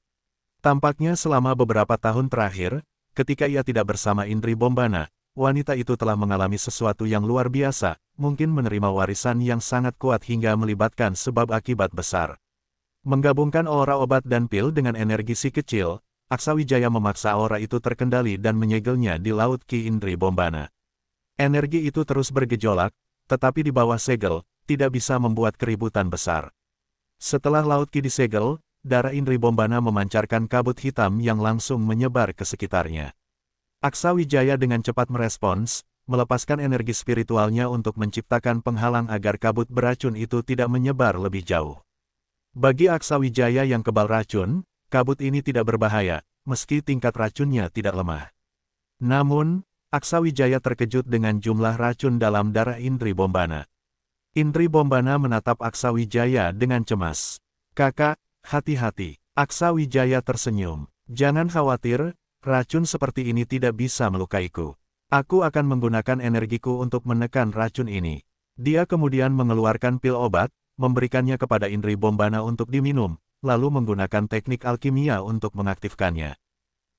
Tampaknya selama beberapa tahun terakhir, ketika ia tidak bersama Indri Bombana, wanita itu telah mengalami sesuatu yang luar biasa, mungkin menerima warisan yang sangat kuat hingga melibatkan sebab akibat besar. Menggabungkan aura obat dan pil dengan energi si kecil, Aksawijaya memaksa aura itu terkendali dan menyegelnya di laut Ki Indri Bombana. Energi itu terus bergejolak, tetapi di bawah segel, tidak bisa membuat keributan besar. Setelah laut Ki disegel, darah Indri Bombana memancarkan kabut hitam yang langsung menyebar ke sekitarnya. Aksawijaya dengan cepat merespons, melepaskan energi spiritualnya untuk menciptakan penghalang agar kabut beracun itu tidak menyebar lebih jauh. Bagi Aksawijaya yang kebal racun, kabut ini tidak berbahaya, meski tingkat racunnya tidak lemah. Namun, Aksawijaya terkejut dengan jumlah racun dalam darah Indri Bombana. Indri Bombana menatap Aksawijaya dengan cemas. Kakak, hati-hati. Aksawijaya tersenyum. Jangan khawatir, racun seperti ini tidak bisa melukaiku. Aku akan menggunakan energiku untuk menekan racun ini. Dia kemudian mengeluarkan pil obat, memberikannya kepada Indri Bombana untuk diminum, lalu menggunakan teknik alkimia untuk mengaktifkannya.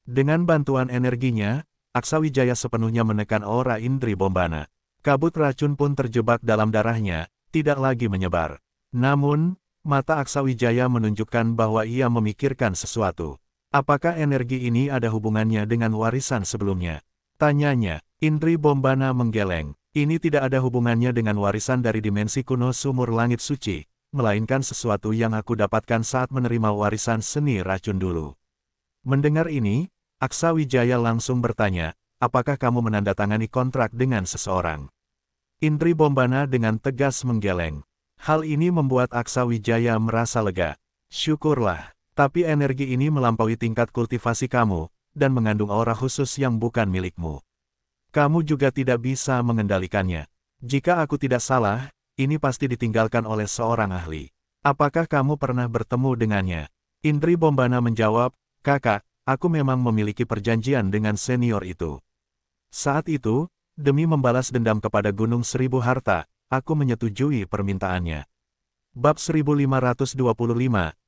Dengan bantuan energinya, Aksawijaya sepenuhnya menekan aura Indri Bombana. Kabut racun pun terjebak dalam darahnya, tidak lagi menyebar. Namun, Mata Aksawijaya menunjukkan bahwa ia memikirkan sesuatu. Apakah energi ini ada hubungannya dengan warisan sebelumnya? Tanyanya. Indri Bombana menggeleng. Ini tidak ada hubungannya dengan warisan dari dimensi kuno sumur langit suci, melainkan sesuatu yang aku dapatkan saat menerima warisan seni racun dulu. Mendengar ini, Aksawijaya langsung bertanya, apakah kamu menandatangani kontrak dengan seseorang? Indri Bombana dengan tegas menggeleng. Hal ini membuat Aksawijaya merasa lega. Syukurlah, tapi energi ini melampaui tingkat kultivasi kamu, dan mengandung aura khusus yang bukan milikmu. Kamu juga tidak bisa mengendalikannya. Jika aku tidak salah, ini pasti ditinggalkan oleh seorang ahli. Apakah kamu pernah bertemu dengannya? Indri Bombana menjawab, kakak, aku memang memiliki perjanjian dengan senior itu. Saat itu, demi membalas dendam kepada Gunung Seribu Harta, aku menyetujui permintaannya. Bab 1525,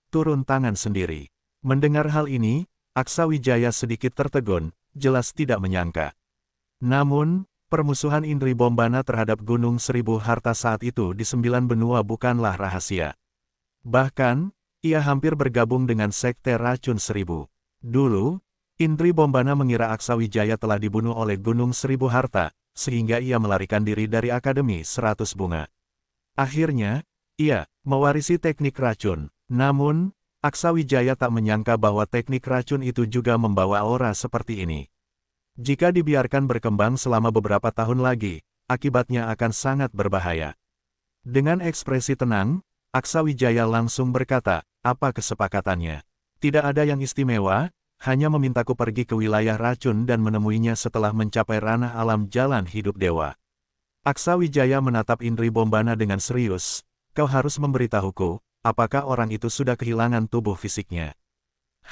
turun tangan sendiri. Mendengar hal ini, Aksawijaya sedikit tertegun, jelas tidak menyangka. Namun, permusuhan Indri Bombana terhadap Gunung Seribu Harta saat itu di 9 benua bukanlah rahasia. Bahkan, ia hampir bergabung dengan Sekte Racun Seribu. Dulu, Indri Bombana mengira Aksawijaya telah dibunuh oleh Gunung Seribu Harta, sehingga ia melarikan diri dari Akademi 100 Bunga. Akhirnya, ia mewarisi teknik racun. Namun, Aksawijaya tak menyangka bahwa teknik racun itu juga membawa aura seperti ini. Jika dibiarkan berkembang selama beberapa tahun lagi, akibatnya akan sangat berbahaya. Dengan ekspresi tenang, Aksawijaya langsung berkata, apa kesepakatannya? Tidak ada yang istimewa, hanya memintaku pergi ke wilayah racun dan menemuinya setelah mencapai ranah alam jalan hidup dewa. Aksawijaya menatap Indri Bombana dengan serius, kau harus memberitahuku, apakah orang itu sudah kehilangan tubuh fisiknya.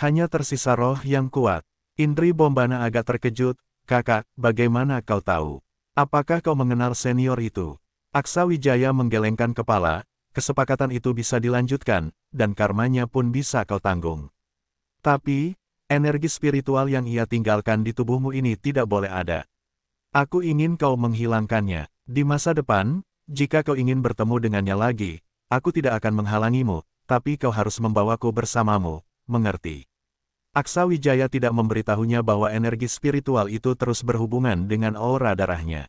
Hanya tersisa roh yang kuat. Indri Bombana agak terkejut, kakak, bagaimana kau tahu? Apakah kau mengenal senior itu? Aksawijaya menggelengkan kepala, kesepakatan itu bisa dilanjutkan, dan karmanya pun bisa kau tanggung. Tapi, energi spiritual yang ia tinggalkan di tubuhmu ini tidak boleh ada. Aku ingin kau menghilangkannya. Di masa depan, jika kau ingin bertemu dengannya lagi, aku tidak akan menghalangimu, tapi kau harus membawaku bersamamu, mengerti? Aksawijaya tidak memberitahunya bahwa energi spiritual itu terus berhubungan dengan aura darahnya.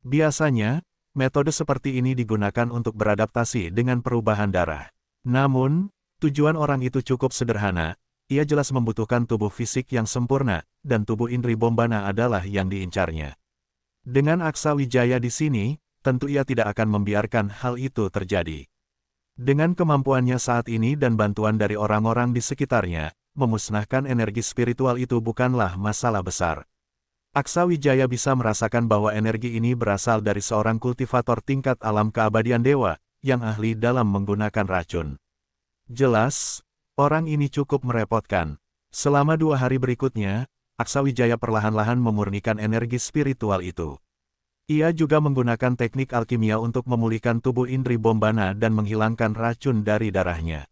Biasanya, metode seperti ini digunakan untuk beradaptasi dengan perubahan darah. Namun, tujuan orang itu cukup sederhana. Ia jelas membutuhkan tubuh fisik yang sempurna, dan tubuh Indri Bombana adalah yang diincarnya. Dengan Aksawijaya di sini, tentu ia tidak akan membiarkan hal itu terjadi. Dengan kemampuannya saat ini dan bantuan dari orang-orang di sekitarnya, memusnahkan energi spiritual itu bukanlah masalah besar. Aksawijaya bisa merasakan bahwa energi ini berasal dari seorang kultivator tingkat alam keabadian dewa, yang ahli dalam menggunakan racun. Jelas, orang ini cukup merepotkan. Selama 2 hari berikutnya, Aksawijaya perlahan-lahan memurnikan energi spiritual itu. Ia juga menggunakan teknik alkimia untuk memulihkan tubuh Indri Bombana dan menghilangkan racun dari darahnya.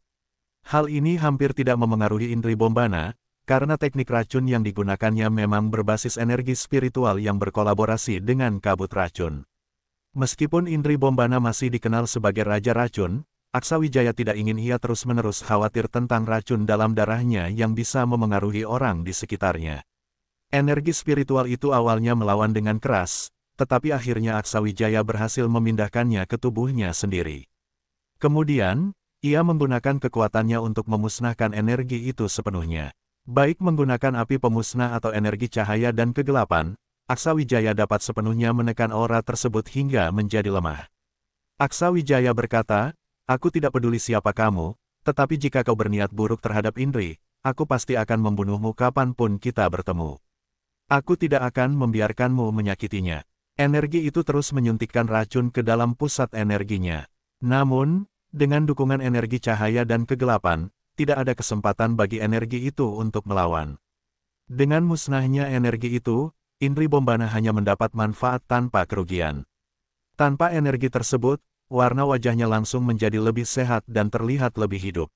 Hal ini hampir tidak memengaruhi Indri Bombana, karena teknik racun yang digunakannya memang berbasis energi spiritual yang berkolaborasi dengan kabut racun. Meskipun Indri Bombana masih dikenal sebagai Raja Racun, Aksawijaya tidak ingin ia terus-menerus khawatir tentang racun dalam darahnya yang bisa memengaruhi orang di sekitarnya. Energi spiritual itu awalnya melawan dengan keras, tetapi akhirnya Aksawijaya berhasil memindahkannya ke tubuhnya sendiri. Kemudian, ia menggunakan kekuatannya untuk memusnahkan energi itu sepenuhnya. Baik menggunakan api pemusnah atau energi cahaya dan kegelapan, Aksawijaya dapat sepenuhnya menekan aura tersebut hingga menjadi lemah. Aksawijaya berkata, aku tidak peduli siapa kamu, tetapi jika kau berniat buruk terhadap Indri, aku pasti akan membunuhmu kapanpun kita bertemu. Aku tidak akan membiarkanmu menyakitinya. Energi itu terus menyuntikkan racun ke dalam pusat energinya. Namun, dengan dukungan energi cahaya dan kegelapan, tidak ada kesempatan bagi energi itu untuk melawan. Dengan musnahnya energi itu, Indri Bombana hanya mendapat manfaat tanpa kerugian. Tanpa energi tersebut, warna wajahnya langsung menjadi lebih sehat dan terlihat lebih hidup.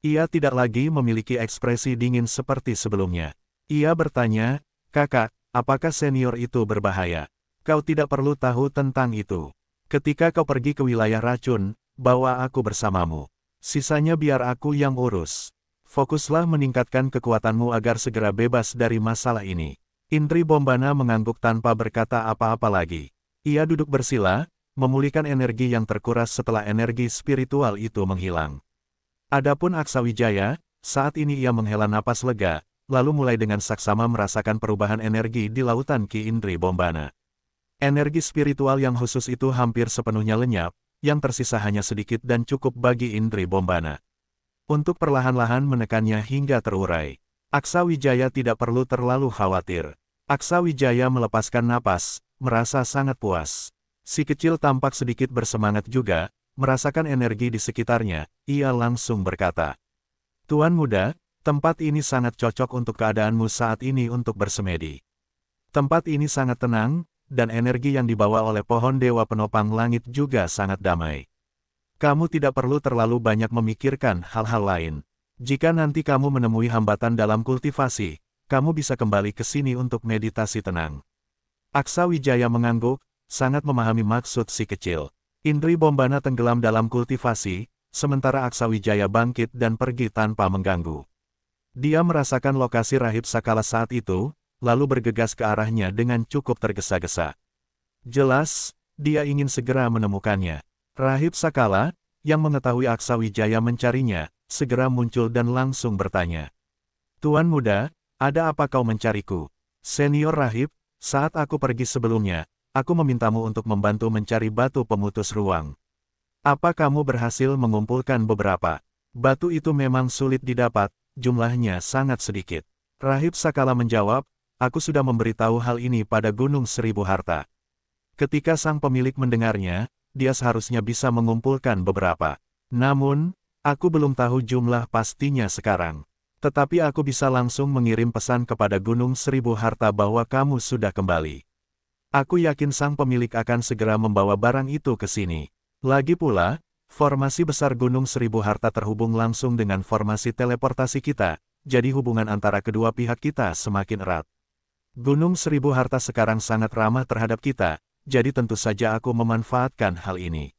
Ia tidak lagi memiliki ekspresi dingin seperti sebelumnya. Ia bertanya, kakak, apakah senior itu berbahaya? Kau tidak perlu tahu tentang itu. Ketika kau pergi ke wilayah racun, bawa aku bersamamu. Sisanya biar aku yang urus. Fokuslah meningkatkan kekuatanmu agar segera bebas dari masalah ini. Indri Bombana mengangguk tanpa berkata apa-apa lagi. Ia duduk bersila, memulihkan energi yang terkuras setelah energi spiritual itu menghilang. Adapun Aksawijaya, saat ini ia menghela napas lega, lalu mulai dengan saksama merasakan perubahan energi di lautan Ki Indri Bombana. Energi spiritual yang khusus itu hampir sepenuhnya lenyap, yang tersisa hanya sedikit dan cukup bagi Indri Bombana. Untuk perlahan-lahan menekannya hingga terurai. Aksawijaya tidak perlu terlalu khawatir. Aksawijaya melepaskan napas, merasa sangat puas. Si kecil tampak sedikit bersemangat juga, merasakan energi di sekitarnya, ia langsung berkata, "Tuan muda, tempat ini sangat cocok untuk keadaanmu saat ini untuk bersemedi. Tempat ini sangat tenang, dan energi yang dibawa oleh pohon dewa penopang langit juga sangat damai. Kamu tidak perlu terlalu banyak memikirkan hal-hal lain. Jika nanti kamu menemui hambatan dalam kultivasi, kamu bisa kembali ke sini untuk meditasi tenang." Aksawijaya mengangguk, sangat memahami maksud si kecil. Indri Bombana tenggelam dalam kultivasi, sementara Aksawijaya bangkit dan pergi tanpa mengganggu. Dia merasakan lokasi Rahib Sakala saat itu, lalu bergegas ke arahnya dengan cukup tergesa-gesa. Jelas, dia ingin segera menemukannya. Rahib Sakala, yang mengetahui Aksawijaya mencarinya, segera muncul dan langsung bertanya. "Tuan muda, ada apa kau mencariku?" "Senior Rahib, saat aku pergi sebelumnya, aku memintamu untuk membantu mencari batu pemutus ruang. Apa kamu berhasil mengumpulkan beberapa?" "Batu itu memang sulit didapat, jumlahnya sangat sedikit." Rahib Sakala menjawab, "Aku sudah memberitahu hal ini pada Gunung Seribu Harta." Ketika sang pemilik mendengarnya, dia seharusnya bisa mengumpulkan beberapa. "Namun, aku belum tahu jumlah pastinya sekarang. Tetapi aku bisa langsung mengirim pesan kepada Gunung Seribu Harta bahwa kamu sudah kembali. Aku yakin sang pemilik akan segera membawa barang itu ke sini. Lagi pula, formasi besar Gunung Seribu Harta terhubung langsung dengan formasi teleportasi kita, jadi hubungan antara kedua pihak kita semakin erat. Gunung Seribu Harta sekarang sangat ramah terhadap kita, jadi tentu saja aku memanfaatkan hal ini."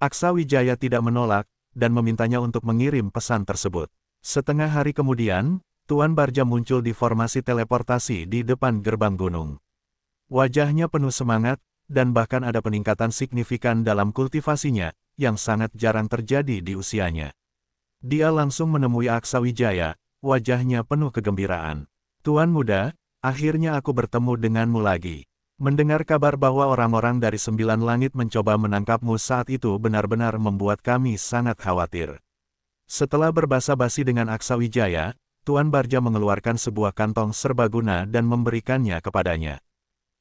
Aksawijaya tidak menolak, dan memintanya untuk mengirim pesan tersebut. Setengah hari kemudian, Tuan Barja muncul di formasi teleportasi di depan gerbang gunung. Wajahnya penuh semangat, dan bahkan ada peningkatan signifikan dalam kultivasinya, yang sangat jarang terjadi di usianya. Dia langsung menemui Aksawijaya, wajahnya penuh kegembiraan. "Tuan muda, akhirnya aku bertemu denganmu lagi. Mendengar kabar bahwa orang-orang dari 9 langit mencoba menangkapmu saat itu benar-benar membuat kami sangat khawatir." Setelah berbasa-basi dengan Aksawijaya, Tuan Barja mengeluarkan sebuah kantong serbaguna dan memberikannya kepadanya.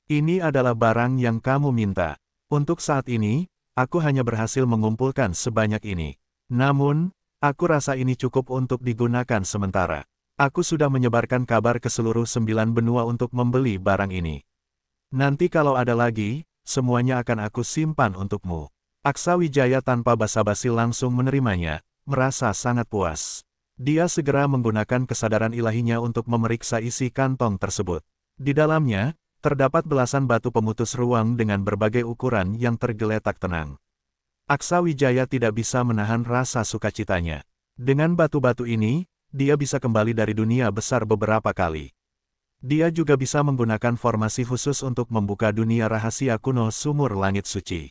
"Ini adalah barang yang kamu minta. Untuk saat ini, aku hanya berhasil mengumpulkan sebanyak ini. Namun, aku rasa ini cukup untuk digunakan sementara. Aku sudah menyebarkan kabar ke seluruh 9 benua untuk membeli barang ini. Nanti kalau ada lagi, semuanya akan aku simpan untukmu." Aksawijaya tanpa basa-basi langsung menerimanya, merasa sangat puas. Dia segera menggunakan kesadaran ilahinya untuk memeriksa isi kantong tersebut. Di dalamnya, terdapat belasan batu pemutus ruang dengan berbagai ukuran yang tergeletak tenang. Aksawijaya tidak bisa menahan rasa sukacitanya. Dengan batu-batu ini, dia bisa kembali dari dunia besar beberapa kali. Dia juga bisa menggunakan formasi khusus untuk membuka dunia rahasia kuno sumur langit suci.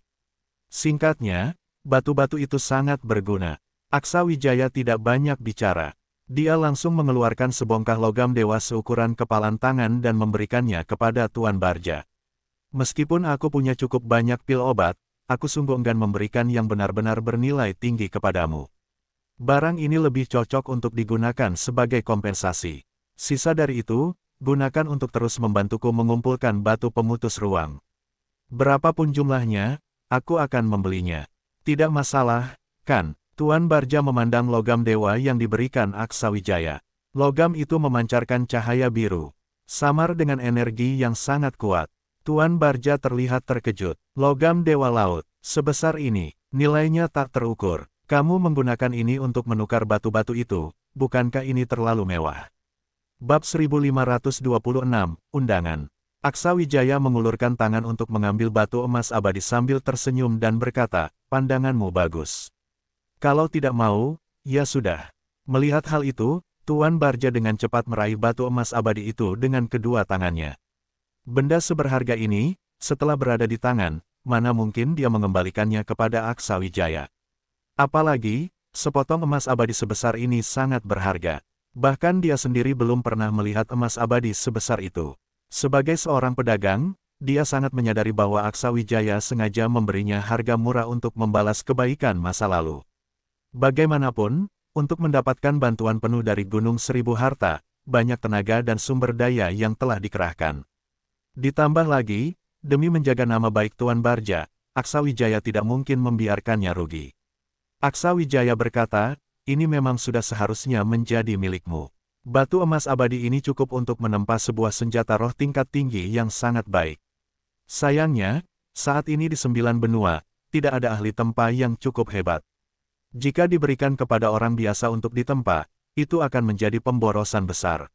Singkatnya, batu-batu itu sangat berguna. Aksawijaya tidak banyak bicara. Dia langsung mengeluarkan sebongkah logam dewa seukuran kepalan tangan dan memberikannya kepada Tuan Barja. "Meskipun aku punya cukup banyak pil obat, aku sungguh enggan memberikan yang benar-benar bernilai tinggi kepadamu. Barang ini lebih cocok untuk digunakan sebagai kompensasi. Sisa dari itu, gunakan untuk terus membantuku mengumpulkan batu pemutus ruang. Berapapun jumlahnya, aku akan membelinya." "Tidak masalah, kan?" Tuan Barja memandang logam dewa yang diberikan Aksawijaya. Logam itu memancarkan cahaya biru, samar dengan energi yang sangat kuat. Tuan Barja terlihat terkejut. "Logam dewa laut, sebesar ini, nilainya tak terukur. Kamu menggunakan ini untuk menukar batu-batu itu, bukankah ini terlalu mewah?" Bab 1526, Undangan. Aksawijaya mengulurkan tangan untuk mengambil batu emas abadi sambil tersenyum dan berkata, "Pandanganmu bagus. Kalau tidak mau, ya sudah. Melihat hal itu, Tuan Barja dengan cepat meraih batu emas abadi itu dengan kedua tangannya. Benda seberharga ini, setelah berada di tangan, mana mungkin dia mengembalikannya kepada Aksawijaya. Apalagi, sepotong emas abadi sebesar ini sangat berharga. Bahkan dia sendiri belum pernah melihat emas abadi sebesar itu. Sebagai seorang pedagang, dia sangat menyadari bahwa Aksawijaya sengaja memberinya harga murah untuk membalas kebaikan masa lalu. Bagaimanapun, untuk mendapatkan bantuan penuh dari Gunung Seribu Harta, banyak tenaga dan sumber daya yang telah dikerahkan. Ditambah lagi, demi menjaga nama baik Tuan Barja, Aksawijaya tidak mungkin membiarkannya rugi. Aksawijaya berkata, ini memang sudah seharusnya menjadi milikmu. Batu emas abadi ini cukup untuk menempa sebuah senjata roh tingkat tinggi yang sangat baik. Sayangnya, saat ini di 9 benua, tidak ada ahli tempa yang cukup hebat. Jika diberikan kepada orang biasa untuk ditempa, itu akan menjadi pemborosan besar.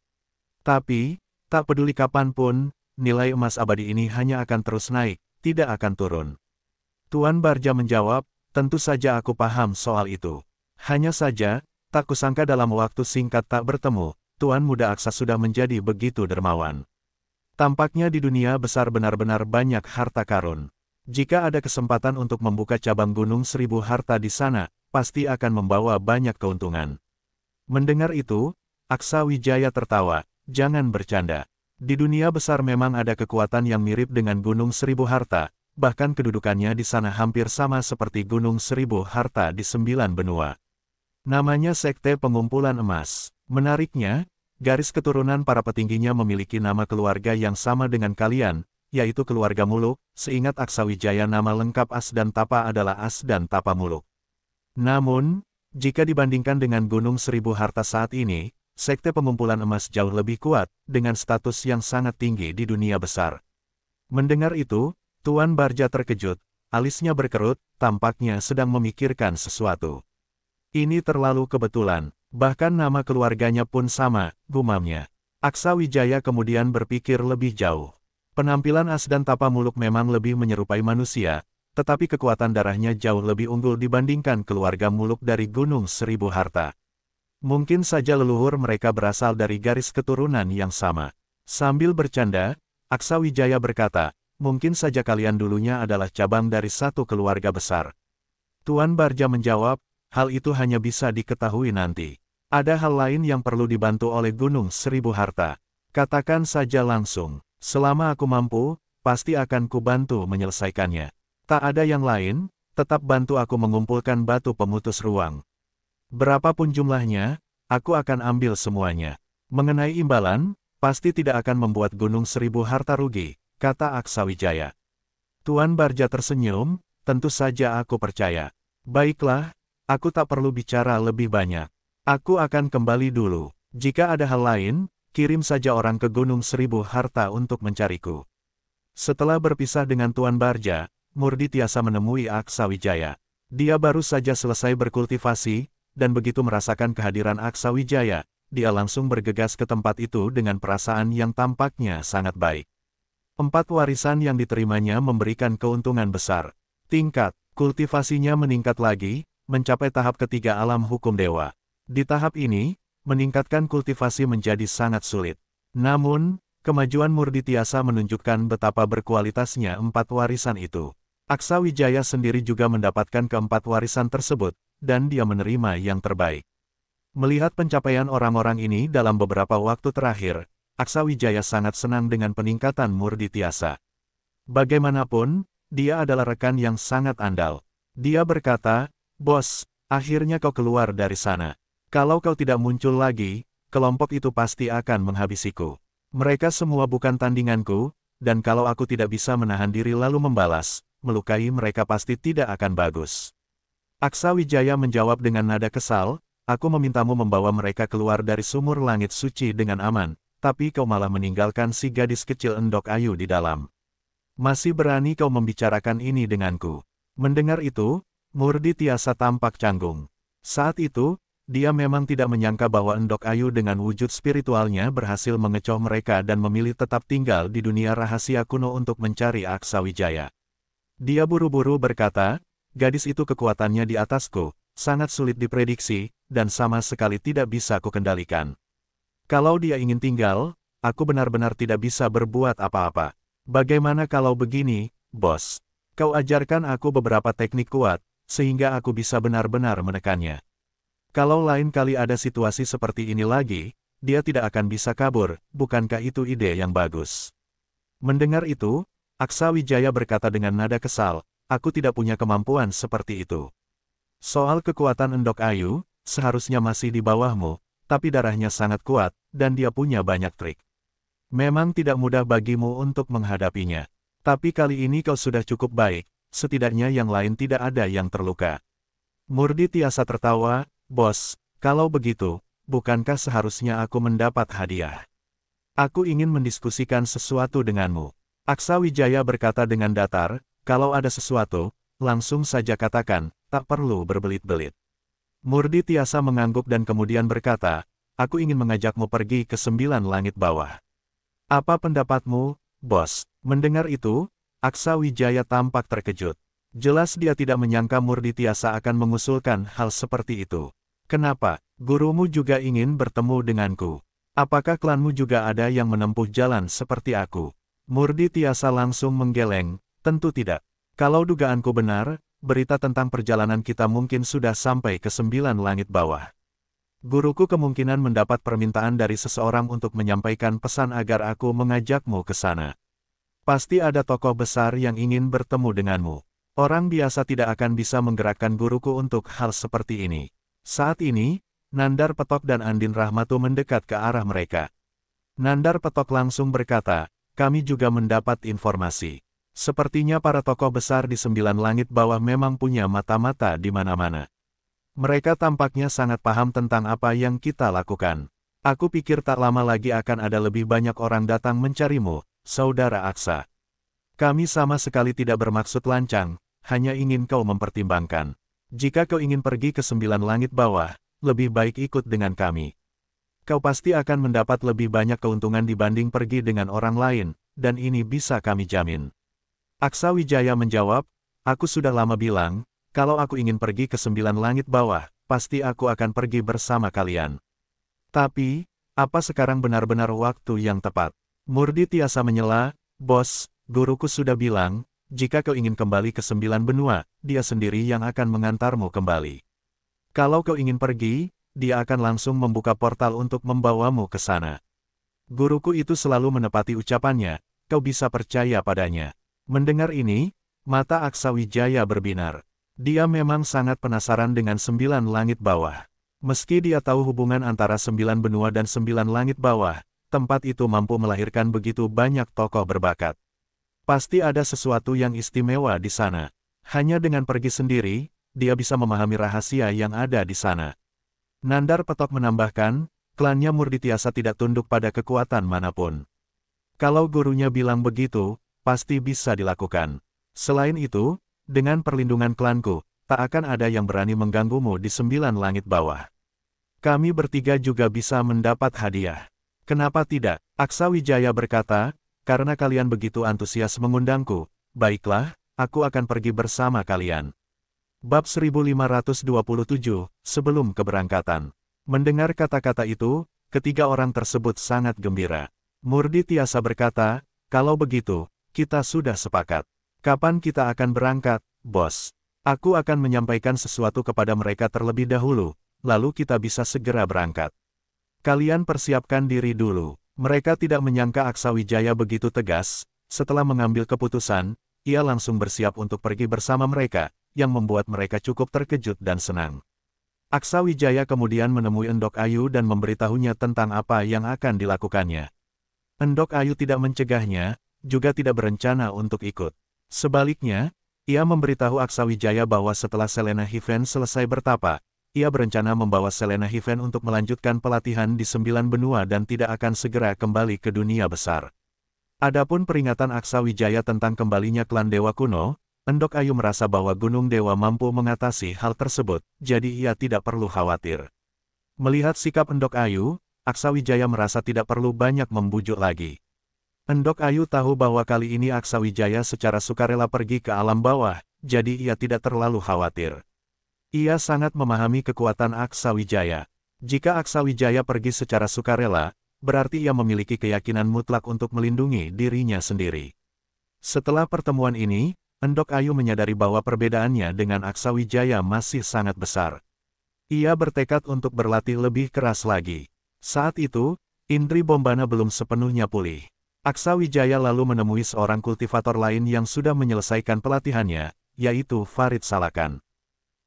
Tapi, tak peduli kapanpun, nilai emas abadi ini hanya akan terus naik, tidak akan turun. Tuan Barja menjawab, tentu saja aku paham soal itu. Hanya saja, tak kusangka dalam waktu singkat tak bertemu, Tuan Muda Aksa sudah menjadi begitu dermawan. Tampaknya di dunia besar benar-benar banyak harta karun. Jika ada kesempatan untuk membuka cabang Gunung Seribu Harta di sana, pasti akan membawa banyak keuntungan. Mendengar itu, Aksawijaya tertawa, jangan bercanda. Di dunia besar memang ada kekuatan yang mirip dengan Gunung Seribu Harta, bahkan kedudukannya di sana hampir sama seperti Gunung Seribu Harta di 9 benua. Namanya Sekte Pengumpulan Emas. Menariknya, garis keturunan para petingginya memiliki nama keluarga yang sama dengan kalian, yaitu keluarga Muluk. Seingat Aksawijaya nama lengkap Asdan Tapa adalah Asdan Tapa Muluk. Namun, jika dibandingkan dengan Gunung Seribu Harta saat ini, Sekte Pengumpulan Emas jauh lebih kuat, dengan status yang sangat tinggi di dunia besar. Mendengar itu, Tuan Barja terkejut, alisnya berkerut, tampaknya sedang memikirkan sesuatu. Ini terlalu kebetulan, bahkan nama keluarganya pun sama, gumamnya. Aksawijaya kemudian berpikir lebih jauh. Penampilan Asdan Tapa Muluk memang lebih menyerupai manusia, tetapi kekuatan darahnya jauh lebih unggul dibandingkan keluarga Muluk dari Gunung Seribu Harta. Mungkin saja leluhur mereka berasal dari garis keturunan yang sama. Sambil bercanda, Aksawijaya berkata, mungkin saja kalian dulunya adalah cabang dari satu keluarga besar. Tuan Barja menjawab, hal itu hanya bisa diketahui nanti. Ada hal lain yang perlu dibantu oleh Gunung Seribu Harta. Katakan saja langsung, selama aku mampu, pasti akan kubantu menyelesaikannya. Tak ada yang lain, tetap bantu aku mengumpulkan batu pemutus ruang. Berapapun jumlahnya, aku akan ambil semuanya. Mengenai imbalan, pasti tidak akan membuat Gunung Seribu Harta rugi, kata Aksawijaya. Tuan Barja tersenyum, tentu saja aku percaya. Baiklah, aku tak perlu bicara lebih banyak. Aku akan kembali dulu. Jika ada hal lain, kirim saja orang ke Gunung Seribu Harta untuk mencariku. Setelah berpisah dengan Tuan Barja, Murdi Tiasa menemui Aksawijaya. Dia baru saja selesai berkultivasi, dan begitu merasakan kehadiran Aksawijaya, dia langsung bergegas ke tempat itu dengan perasaan yang tampaknya sangat baik. 4 warisan yang diterimanya memberikan keuntungan besar. Tingkat kultivasinya meningkat lagi, mencapai tahap ketiga alam hukum dewa. Di tahap ini, meningkatkan kultivasi menjadi sangat sulit. Namun, kemajuan Murdi Tiasa menunjukkan betapa berkualitasnya 4 warisan itu. Aksawijaya sendiri juga mendapatkan keempat warisan tersebut, dan dia menerima yang terbaik. Melihat pencapaian orang-orang ini dalam beberapa waktu terakhir, Aksawijaya sangat senang dengan peningkatan Murdi Tiasa. Bagaimanapun, dia adalah rekan yang sangat andal. Dia berkata, "Bos, akhirnya kau keluar dari sana. Kalau kau tidak muncul lagi, kelompok itu pasti akan menghabisiku. Mereka semua bukan tandinganku, dan kalau aku tidak bisa menahan diri lalu membalas, melukai mereka pasti tidak akan bagus." Aksawijaya menjawab dengan nada kesal, "Aku memintamu membawa mereka keluar dari sumur langit suci dengan aman, tapi kau malah meninggalkan si gadis kecil Endok Ayu di dalam. Masih berani kau membicarakan ini denganku?" Mendengar itu, Murdi Tiasa tampak canggung. Saat itu, dia memang tidak menyangka bahwa Endok Ayu dengan wujud spiritualnya berhasil mengecoh mereka dan memilih tetap tinggal di dunia rahasia kuno untuk mencari Aksawijaya. Dia buru-buru berkata, "Gadis itu kekuatannya di atasku, sangat sulit diprediksi, dan sama sekali tidak bisa kukendalikan. Kalau dia ingin tinggal, aku benar-benar tidak bisa berbuat apa-apa. Bagaimana kalau begini, bos? Kau ajarkan aku beberapa teknik kuat, sehingga aku bisa benar-benar menekannya. Kalau lain kali ada situasi seperti ini lagi, dia tidak akan bisa kabur, bukankah itu ide yang bagus? Mendengar itu, Aksa Wijaya berkata dengan nada kesal, aku tidak punya kemampuan seperti itu. Soal kekuatan Endok Ayu, seharusnya masih di bawahmu, tapi darahnya sangat kuat, dan dia punya banyak trik. Memang tidak mudah bagimu untuk menghadapinya. Tapi kali ini kau sudah cukup baik, setidaknya yang lain tidak ada yang terluka. Murdi Tiasa tertawa, bos, kalau begitu, bukankah seharusnya aku mendapat hadiah? Aku ingin mendiskusikan sesuatu denganmu. Aksa Wijaya berkata dengan datar, kalau ada sesuatu, langsung saja katakan, tak perlu berbelit-belit. Murdi Tiasa mengangguk dan kemudian berkata, aku ingin mengajakmu pergi ke 9 langit bawah. Apa pendapatmu, bos? Mendengar itu, Aksa Wijaya tampak terkejut. Jelas dia tidak menyangka Murdi Tiasa akan mengusulkan hal seperti itu. Kenapa? Gurumu juga ingin bertemu denganku. Apakah klanmu juga ada yang menempuh jalan seperti aku? Murdi Tiasa langsung menggeleng, tentu tidak. Kalau dugaanku benar, berita tentang perjalanan kita mungkin sudah sampai ke 9 langit bawah. Guruku kemungkinan mendapat permintaan dari seseorang untuk menyampaikan pesan agar aku mengajakmu ke sana. Pasti ada tokoh besar yang ingin bertemu denganmu. Orang biasa tidak akan bisa menggerakkan guruku untuk hal seperti ini. Saat ini, Nandar Petok dan Andin Rahmatu mendekat ke arah mereka. Nandar Petok langsung berkata, kami juga mendapat informasi. Sepertinya para tokoh besar di 9 langit bawah memang punya mata-mata di mana-mana. Mereka tampaknya sangat paham tentang apa yang kita lakukan. Aku pikir tak lama lagi akan ada lebih banyak orang datang mencarimu, Saudara Aksa. Kami sama sekali tidak bermaksud lancang, hanya ingin kau mempertimbangkan. Jika kau ingin pergi ke 9 langit bawah, lebih baik ikut dengan kami. Kau pasti akan mendapat lebih banyak keuntungan dibanding pergi dengan orang lain, dan ini bisa kami jamin. Aksa Wijaya menjawab, aku sudah lama bilang, kalau aku ingin pergi ke 9 langit bawah, pasti aku akan pergi bersama kalian. Tapi, apa sekarang benar-benar waktu yang tepat? Murdi Tiasa menyela, bos, guruku sudah bilang, jika kau ingin kembali ke 9 benua, dia sendiri yang akan mengantarmu kembali. Kalau kau ingin pergi, dia akan langsung membuka portal untuk membawamu ke sana. Guruku itu selalu menepati ucapannya, kau bisa percaya padanya. Mendengar ini, mata Aksa Wijaya berbinar. Dia memang sangat penasaran dengan 9 langit bawah. Meski dia tahu hubungan antara 9 benua dan 9 langit bawah, tempat itu mampu melahirkan begitu banyak tokoh berbakat. Pasti ada sesuatu yang istimewa di sana. Hanya dengan pergi sendiri, dia bisa memahami rahasia yang ada di sana. Nandar Petok menambahkan, klannya Murdi Tiasa tidak tunduk pada kekuatan manapun. Kalau gurunya bilang begitu, pasti bisa dilakukan. Selain itu, dengan perlindungan klanku, tak akan ada yang berani mengganggumu di 9 langit bawah. Kami bertiga juga bisa mendapat hadiah. Kenapa tidak? Aksa Wijaya berkata, karena kalian begitu antusias mengundangku, baiklah, aku akan pergi bersama kalian. Bab 1527, sebelum keberangkatan. Mendengar kata-kata itu, ketiga orang tersebut sangat gembira. Murdi Tiasa berkata, kalau begitu, kita sudah sepakat. Kapan kita akan berangkat, bos? Aku akan menyampaikan sesuatu kepada mereka terlebih dahulu, lalu kita bisa segera berangkat. Kalian persiapkan diri dulu. Mereka tidak menyangka Aksa Wijaya begitu tegas. Setelah mengambil keputusan, ia langsung bersiap untuk pergi bersama mereka, yang membuat mereka cukup terkejut dan senang. Aksa Wijaya kemudian menemui Endok Ayu dan memberitahunya tentang apa yang akan dilakukannya. Endok Ayu tidak mencegahnya, juga tidak berencana untuk ikut. Sebaliknya, ia memberitahu Aksa Wijaya bahwa setelah Selena Hiven selesai bertapa, ia berencana membawa Selena Hiven untuk melanjutkan pelatihan di 9 benua dan tidak akan segera kembali ke dunia besar. Adapun peringatan Aksa Wijaya tentang kembalinya klan Dewa Kuno, Endok Ayu merasa bahwa Gunung Dewa mampu mengatasi hal tersebut, jadi ia tidak perlu khawatir. Melihat sikap Endok Ayu, Aksa Wijaya merasa tidak perlu banyak membujuk lagi. Endok Ayu tahu bahwa kali ini Aksa Wijaya secara sukarela pergi ke alam bawah, jadi ia tidak terlalu khawatir. Ia sangat memahami kekuatan Aksawijaya. Jika Aksawijaya pergi secara sukarela, berarti ia memiliki keyakinan mutlak untuk melindungi dirinya sendiri. Setelah pertemuan ini, Endok Ayu menyadari bahwa perbedaannya dengan Aksawijaya masih sangat besar. Ia bertekad untuk berlatih lebih keras lagi. Saat itu, Indri Bombana belum sepenuhnya pulih. Aksawijaya lalu menemui seorang kultivator lain yang sudah menyelesaikan pelatihannya, yaitu Farid Salakan.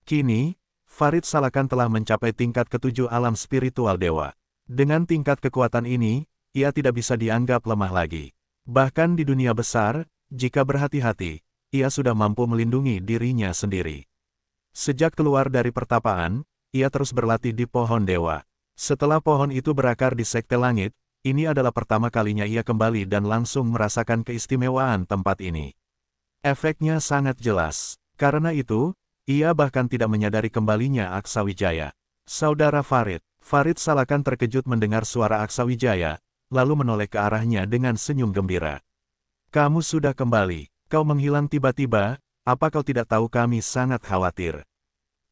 Kini, Farid Salakan telah mencapai tingkat ketujuh alam spiritual dewa. Dengan tingkat kekuatan ini, ia tidak bisa dianggap lemah lagi. Bahkan di dunia besar, jika berhati-hati, ia sudah mampu melindungi dirinya sendiri. Sejak keluar dari pertapaan, ia terus berlatih di pohon dewa. Setelah pohon itu berakar di Sekte Langit, ini adalah pertama kalinya ia kembali dan langsung merasakan keistimewaan tempat ini. Efeknya sangat jelas. Karena itu, ia bahkan tidak menyadari kembalinya Aksawijaya. Saudara Farid. Farid Salakan terkejut mendengar suara Aksawijaya, lalu menoleh ke arahnya dengan senyum gembira. Kamu sudah kembali. Kau menghilang tiba-tiba, apa kau tidak tahu kami sangat khawatir?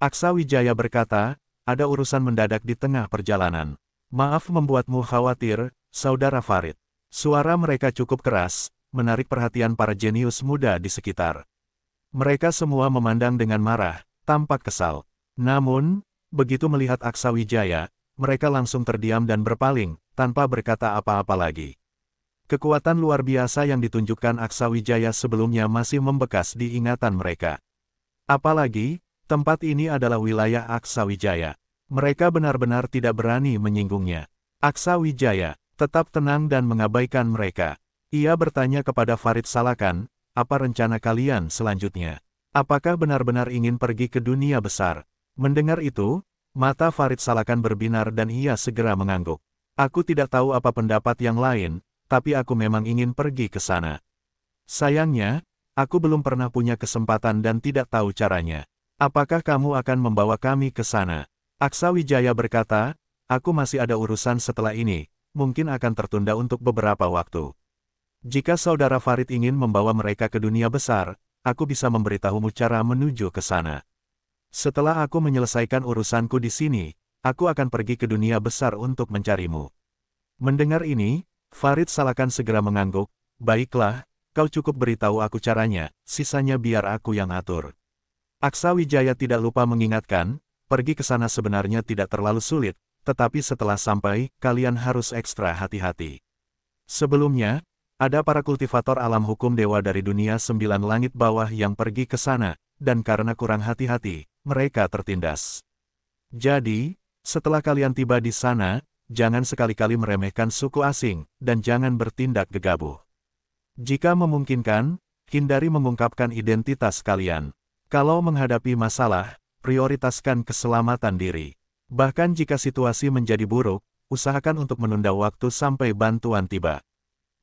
Aksawijaya berkata, ada urusan mendadak di tengah perjalanan. Maaf membuatmu khawatir, Saudara Farid. Suara mereka cukup keras, menarik perhatian para jenius muda di sekitar. Mereka semua memandang dengan marah, tampak kesal. Namun, begitu melihat Aksawijaya, mereka langsung terdiam dan berpaling, tanpa berkata apa-apa lagi. Kekuatan luar biasa yang ditunjukkan Aksawijaya sebelumnya masih membekas di ingatan mereka. Apalagi, tempat ini adalah wilayah Aksawijaya. Mereka benar-benar tidak berani menyinggungnya. Aksawijaya tetap tenang dan mengabaikan mereka. Ia bertanya kepada Farid Salakan, apa rencana kalian selanjutnya? Apakah benar-benar ingin pergi ke dunia besar? Mendengar itu, mata Farid Salakan berbinar dan ia segera mengangguk. Aku tidak tahu apa pendapat yang lain, tapi aku memang ingin pergi ke sana. Sayangnya, aku belum pernah punya kesempatan dan tidak tahu caranya. Apakah kamu akan membawa kami ke sana? Aksawijaya berkata, aku masih ada urusan setelah ini, mungkin akan tertunda untuk beberapa waktu. Jika Saudara Farid ingin membawa mereka ke dunia besar, aku bisa memberitahumu cara menuju ke sana. Setelah aku menyelesaikan urusanku di sini, aku akan pergi ke dunia besar untuk mencarimu. Mendengar ini, Farid Salakan segera mengangguk, baiklah, kau cukup beritahu aku caranya, sisanya biar aku yang atur. Aksawijaya tidak lupa mengingatkan, pergi ke sana sebenarnya tidak terlalu sulit, tetapi setelah sampai, kalian harus ekstra hati-hati. Sebelumnya, ada para kultivator alam hukum dewa dari dunia 9 langit bawah yang pergi ke sana, dan karena kurang hati-hati, mereka tertindas. Jadi, setelah kalian tiba di sana, jangan sekali-kali meremehkan suku asing, dan jangan bertindak gegabah. Jika memungkinkan, hindari mengungkapkan identitas kalian. Kalau menghadapi masalah, prioritaskan keselamatan diri. Bahkan jika situasi menjadi buruk, usahakan untuk menunda waktu sampai bantuan tiba.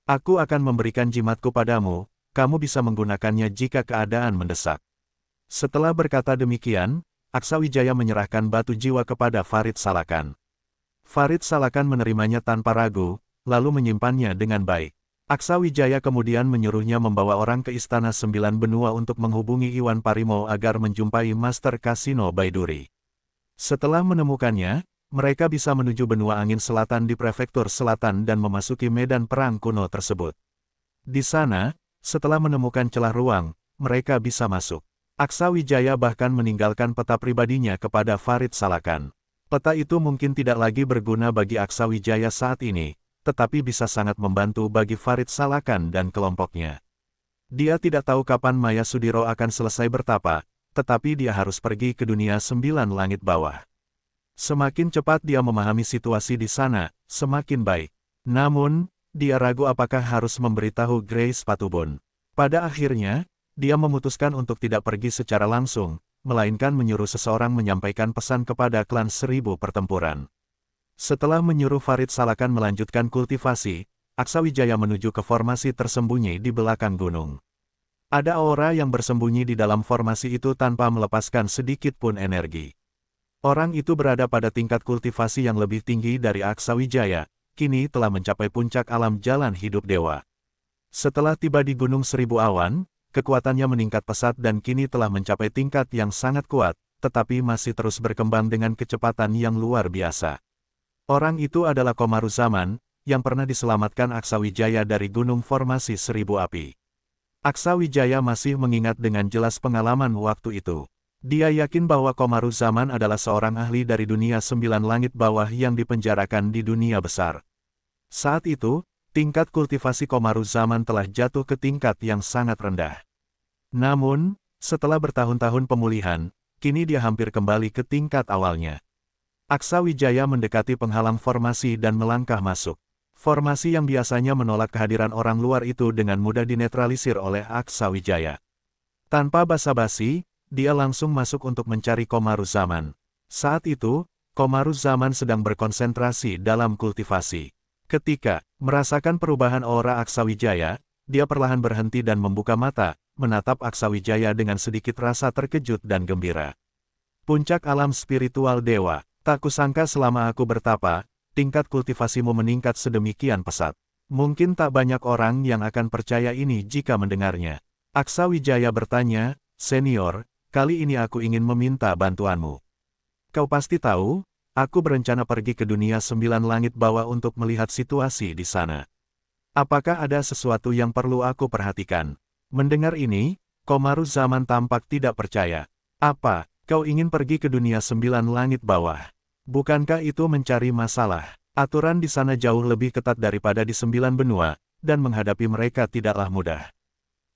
Aku akan memberikan jimatku padamu, kamu bisa menggunakannya jika keadaan mendesak. Setelah berkata demikian, Aksawijaya menyerahkan batu jiwa kepada Farid Salakan. Farid Salakan menerimanya tanpa ragu, lalu menyimpannya dengan baik. Aksawijaya kemudian menyuruhnya membawa orang ke Istana 9 Benua untuk menghubungi Iwan Parimo agar menjumpai Master Kasino Baiduri. Setelah menemukannya, mereka bisa menuju benua angin selatan di prefektur selatan dan memasuki medan perang kuno tersebut. Di sana, setelah menemukan celah ruang, mereka bisa masuk. Aksawijaya bahkan meninggalkan peta pribadinya kepada Farid Salakan. Peta itu mungkin tidak lagi berguna bagi Aksawijaya saat ini, tetapi bisa sangat membantu bagi Farid Salakan dan kelompoknya. Dia tidak tahu kapan Maya Sudiro akan selesai bertapa, tetapi dia harus pergi ke dunia 9 langit bawah. Semakin cepat dia memahami situasi di sana, semakin baik. Namun, dia ragu apakah harus memberitahu Grace Patubon. Pada akhirnya, dia memutuskan untuk tidak pergi secara langsung, melainkan menyuruh seseorang menyampaikan pesan kepada klan 1000 pertempuran. Setelah menyuruh Farid Salakan melanjutkan kultivasi, Aksawijaya menuju ke formasi tersembunyi di belakang gunung. Ada aura yang bersembunyi di dalam formasi itu tanpa melepaskan sedikit pun energi. Orang itu berada pada tingkat kultivasi yang lebih tinggi dari Aksawijaya, kini telah mencapai puncak alam jalan hidup dewa. Setelah tiba di Gunung 1000 Awan, kekuatannya meningkat pesat dan kini telah mencapai tingkat yang sangat kuat, tetapi masih terus berkembang dengan kecepatan yang luar biasa. Orang itu adalah Komaruzaman, yang pernah diselamatkan Aksawijaya dari Gunung Formasi Seribu Api. Aksawijaya masih mengingat dengan jelas pengalaman waktu itu. Dia yakin bahwa Komaruzaman adalah seorang ahli dari dunia 9 langit bawah yang dipenjarakan di dunia besar. Saat itu, tingkat kultivasi Komaruzaman telah jatuh ke tingkat yang sangat rendah. Namun, setelah bertahun-tahun pemulihan, kini dia hampir kembali ke tingkat awalnya. Aksawijaya mendekati penghalang formasi dan melangkah masuk. Formasi yang biasanya menolak kehadiran orang luar itu dengan mudah dinetralisir oleh Aksawijaya. Tanpa basa-basi, dia langsung masuk untuk mencari Komaruzaman. Saat itu, Komaruzaman sedang berkonsentrasi dalam kultivasi. Ketika merasakan perubahan aura Aksawijaya, dia perlahan berhenti dan membuka mata, menatap Aksawijaya dengan sedikit rasa terkejut dan gembira. Puncak alam spiritual dewa, tak kusangka selama aku bertapa, tingkat kultivasimu meningkat sedemikian pesat. Mungkin tak banyak orang yang akan percaya ini jika mendengarnya. Aksawijaya bertanya, "Senior, kali ini aku ingin meminta bantuanmu. Kau pasti tahu, aku berencana pergi ke dunia 9 langit bawah untuk melihat situasi di sana. Apakah ada sesuatu yang perlu aku perhatikan?" Mendengar ini, Komaruzaman tampak tidak percaya. "Apa, kau ingin pergi ke dunia 9 langit bawah? Bukankah itu mencari masalah? Aturan di sana jauh lebih ketat daripada di 9 benua, dan menghadapi mereka tidaklah mudah.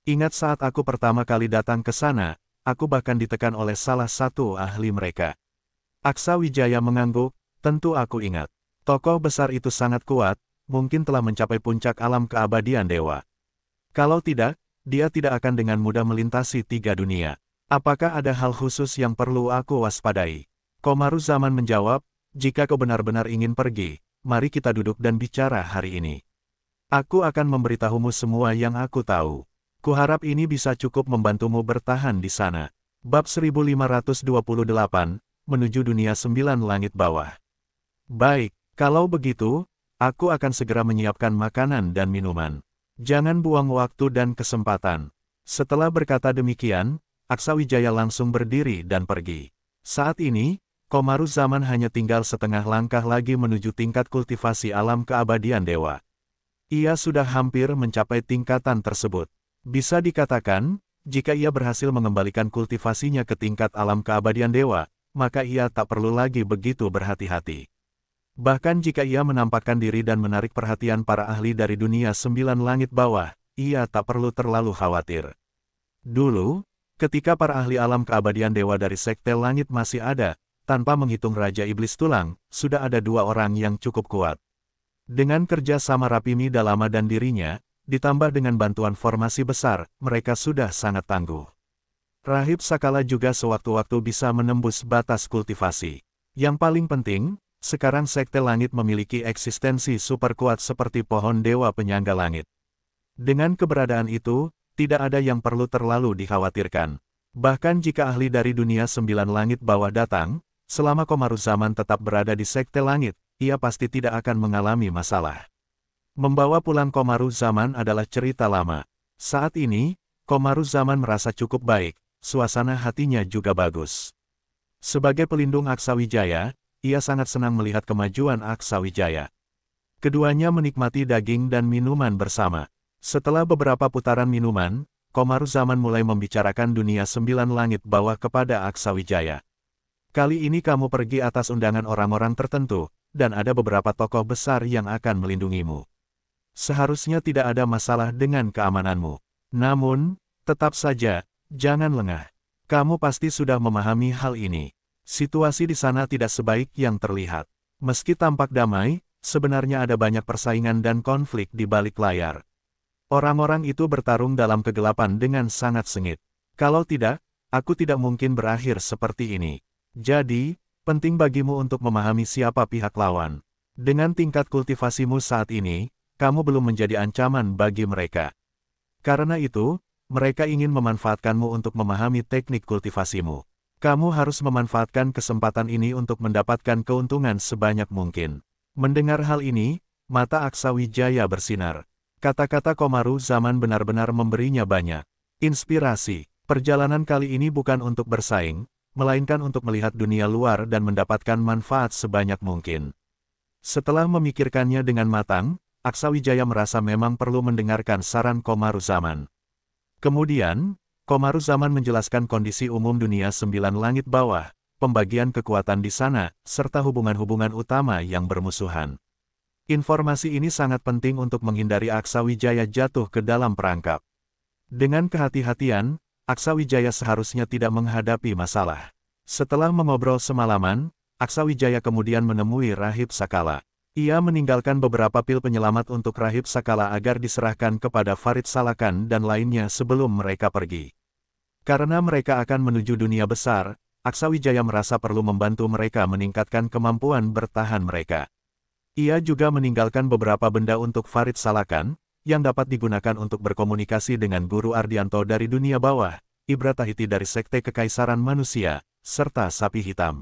Ingat saat aku pertama kali datang ke sana, aku bahkan ditekan oleh salah satu ahli mereka." Aksawijaya mengangguk, "Tentu aku ingat. Tokoh besar itu sangat kuat, mungkin telah mencapai puncak alam keabadian dewa. Kalau tidak, dia tidak akan dengan mudah melintasi 3 dunia. Apakah ada hal khusus yang perlu aku waspadai?" Komaruzaman menjawab, "Jika kau benar-benar ingin pergi, mari kita duduk dan bicara hari ini. Aku akan memberitahumu semua yang aku tahu. Kuharap ini bisa cukup membantumu bertahan di sana." Bab 1528, Menuju Dunia 9 Langit Bawah. "Baik, kalau begitu, aku akan segera menyiapkan makanan dan minuman. Jangan buang waktu dan kesempatan." Setelah berkata demikian, Aksawijaya langsung berdiri dan pergi. Saat ini, Komaruzaman hanya tinggal setengah langkah lagi menuju tingkat kultivasi alam keabadian dewa. Ia sudah hampir mencapai tingkatan tersebut. Bisa dikatakan, jika ia berhasil mengembalikan kultivasinya ke tingkat alam keabadian dewa, maka ia tak perlu lagi begitu berhati-hati. Bahkan jika ia menampakkan diri dan menarik perhatian para ahli dari dunia 9 langit bawah, ia tak perlu terlalu khawatir. Dulu, ketika para ahli alam keabadian dewa dari Sekte Langit masih ada, tanpa menghitung Raja Iblis Tulang, sudah ada 2 orang yang cukup kuat. Dengan kerja sama Rapimi Dalama dan dirinya, ditambah dengan bantuan formasi besar, mereka sudah sangat tangguh. Rahib Sakala juga sewaktu-waktu bisa menembus batas kultivasi. Yang paling penting, sekarang Sekte Langit memiliki eksistensi super kuat seperti pohon dewa penyangga langit. Dengan keberadaan itu, tidak ada yang perlu terlalu dikhawatirkan. Bahkan jika ahli dari dunia 9 langit bawah datang, selama Komaruzaman tetap berada di Sekte Langit, ia pasti tidak akan mengalami masalah. Membawa pulang Komaruzaman adalah cerita lama. Saat ini, Komaruzaman merasa cukup baik, suasana hatinya juga bagus. Sebagai pelindung Aksawijaya, ia sangat senang melihat kemajuan Aksawijaya. Keduanya menikmati daging dan minuman bersama. Setelah beberapa putaran minuman, Komaruzaman mulai membicarakan dunia 9 langit bawah kepada Aksawijaya. "Kali ini kamu pergi atas undangan orang-orang tertentu, dan ada beberapa tokoh besar yang akan melindungimu. Seharusnya tidak ada masalah dengan keamananmu. Namun, tetap saja, jangan lengah. Kamu pasti sudah memahami hal ini. Situasi di sana tidak sebaik yang terlihat. Meski tampak damai, sebenarnya ada banyak persaingan dan konflik di balik layar. Orang-orang itu bertarung dalam kegelapan dengan sangat sengit. Kalau tidak, aku tidak mungkin berakhir seperti ini. Jadi, penting bagimu untuk memahami siapa pihak lawan. Dengan tingkat kultivasimu saat ini, kamu belum menjadi ancaman bagi mereka. Karena itu, mereka ingin memanfaatkanmu untuk memahami teknik kultivasimu. Kamu harus memanfaatkan kesempatan ini untuk mendapatkan keuntungan sebanyak mungkin." Mendengar hal ini, mata Aksawijaya bersinar. Kata-kata Komaruzaman benar-benar memberinya banyak inspirasi. Perjalanan kali ini bukan untuk bersaing, melainkan untuk melihat dunia luar dan mendapatkan manfaat sebanyak mungkin. Setelah memikirkannya dengan matang, Aksawijaya merasa memang perlu mendengarkan saran Komaruzaman. Kemudian, Komaruzaman menjelaskan kondisi umum dunia 9 langit bawah, pembagian kekuatan di sana, serta hubungan-hubungan utama yang bermusuhan. Informasi ini sangat penting untuk menghindari Aksawijaya jatuh ke dalam perangkap. Dengan kehati-hatian, Aksawijaya seharusnya tidak menghadapi masalah. Setelah mengobrol semalaman, Aksawijaya kemudian menemui Rahib Sakala. Ia meninggalkan beberapa pil penyelamat untuk Rahib Sakala agar diserahkan kepada Farid Salakan dan lainnya sebelum mereka pergi. Karena mereka akan menuju dunia besar, Aksawijaya merasa perlu membantu mereka meningkatkan kemampuan bertahan mereka. Ia juga meninggalkan beberapa benda untuk Farid Salakan, yang dapat digunakan untuk berkomunikasi dengan Guru Ardianto dari dunia bawah, Ibratahiti dari Sekte Kekaisaran Manusia, serta Sapi Hitam.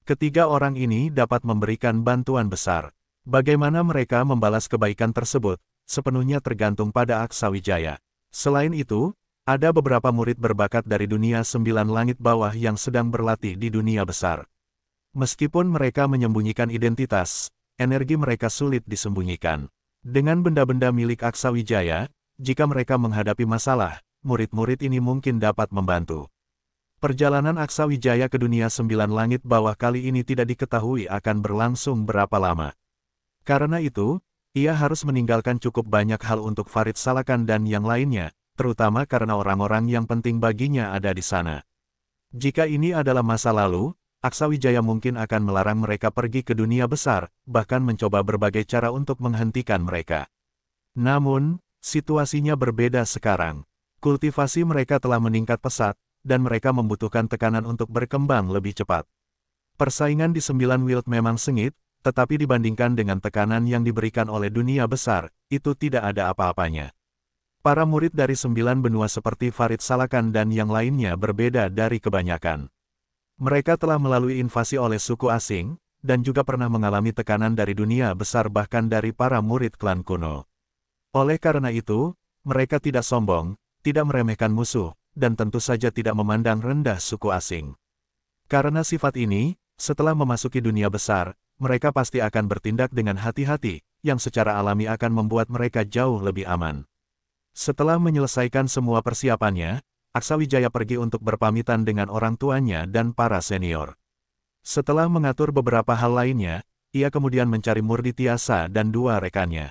Ketiga orang ini dapat memberikan bantuan besar. Bagaimana mereka membalas kebaikan tersebut, sepenuhnya tergantung pada Aksawijaya. Selain itu, ada beberapa murid berbakat dari dunia 9 langit bawah yang sedang berlatih di dunia besar. Meskipun mereka menyembunyikan identitas, energi mereka sulit disembunyikan. Dengan benda-benda milik Aksawijaya, jika mereka menghadapi masalah, murid-murid ini mungkin dapat membantu. Perjalanan Aksawijaya ke dunia 9 langit bawah kali ini tidak diketahui akan berlangsung berapa lama. Karena itu, ia harus meninggalkan cukup banyak hal untuk Farid Salakan dan yang lainnya, terutama karena orang-orang yang penting baginya ada di sana. Jika ini adalah masa lalu, Aksawijaya mungkin akan melarang mereka pergi ke dunia besar, bahkan mencoba berbagai cara untuk menghentikan mereka. Namun, situasinya berbeda sekarang. Kultivasi mereka telah meningkat pesat, dan mereka membutuhkan tekanan untuk berkembang lebih cepat. Persaingan di 9 Wild memang sengit, tetapi dibandingkan dengan tekanan yang diberikan oleh dunia besar, itu tidak ada apa-apanya. Para murid dari 9 benua seperti Farid Salakan dan yang lainnya berbeda dari kebanyakan. Mereka telah melalui invasi oleh suku asing, dan juga pernah mengalami tekanan dari dunia besar bahkan dari para murid klan kuno. Oleh karena itu, mereka tidak sombong, tidak meremehkan musuh, dan tentu saja tidak memandang rendah suku asing. Karena sifat ini, setelah memasuki dunia besar, mereka pasti akan bertindak dengan hati-hati, yang secara alami akan membuat mereka jauh lebih aman. Setelah menyelesaikan semua persiapannya, Aksawijaya pergi untuk berpamitan dengan orang tuanya dan para senior. Setelah mengatur beberapa hal lainnya, ia kemudian mencari Murdi Tiasa dan 2 rekannya.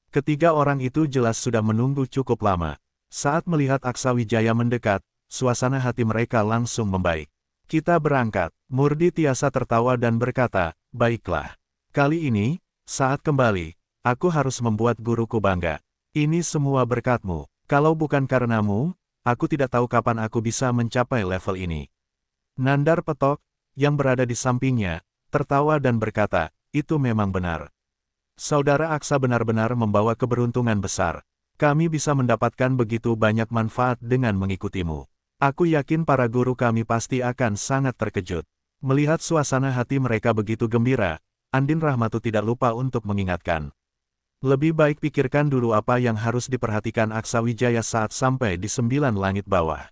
Ketiga orang itu jelas sudah menunggu cukup lama. Saat melihat Aksawijaya mendekat, suasana hati mereka langsung membaik. Kita berangkat. Murdi Tiasa tertawa dan berkata, baiklah. Kali ini, saat kembali, aku harus membuat guruku bangga. Ini semua berkatmu. Kalau bukan karenamu, aku tidak tahu kapan aku bisa mencapai level ini. Nandar Petok, yang berada di sampingnya, tertawa dan berkata, itu memang benar. Saudara Aksa benar-benar membawa keberuntungan besar. Kami bisa mendapatkan begitu banyak manfaat dengan mengikutimu. Aku yakin para guru kami pasti akan sangat terkejut. Melihat suasana hati mereka begitu gembira, Andin Rahmatu tidak lupa untuk mengingatkan. Lebih baik pikirkan dulu apa yang harus diperhatikan Aksawijaya saat sampai di 9 langit bawah.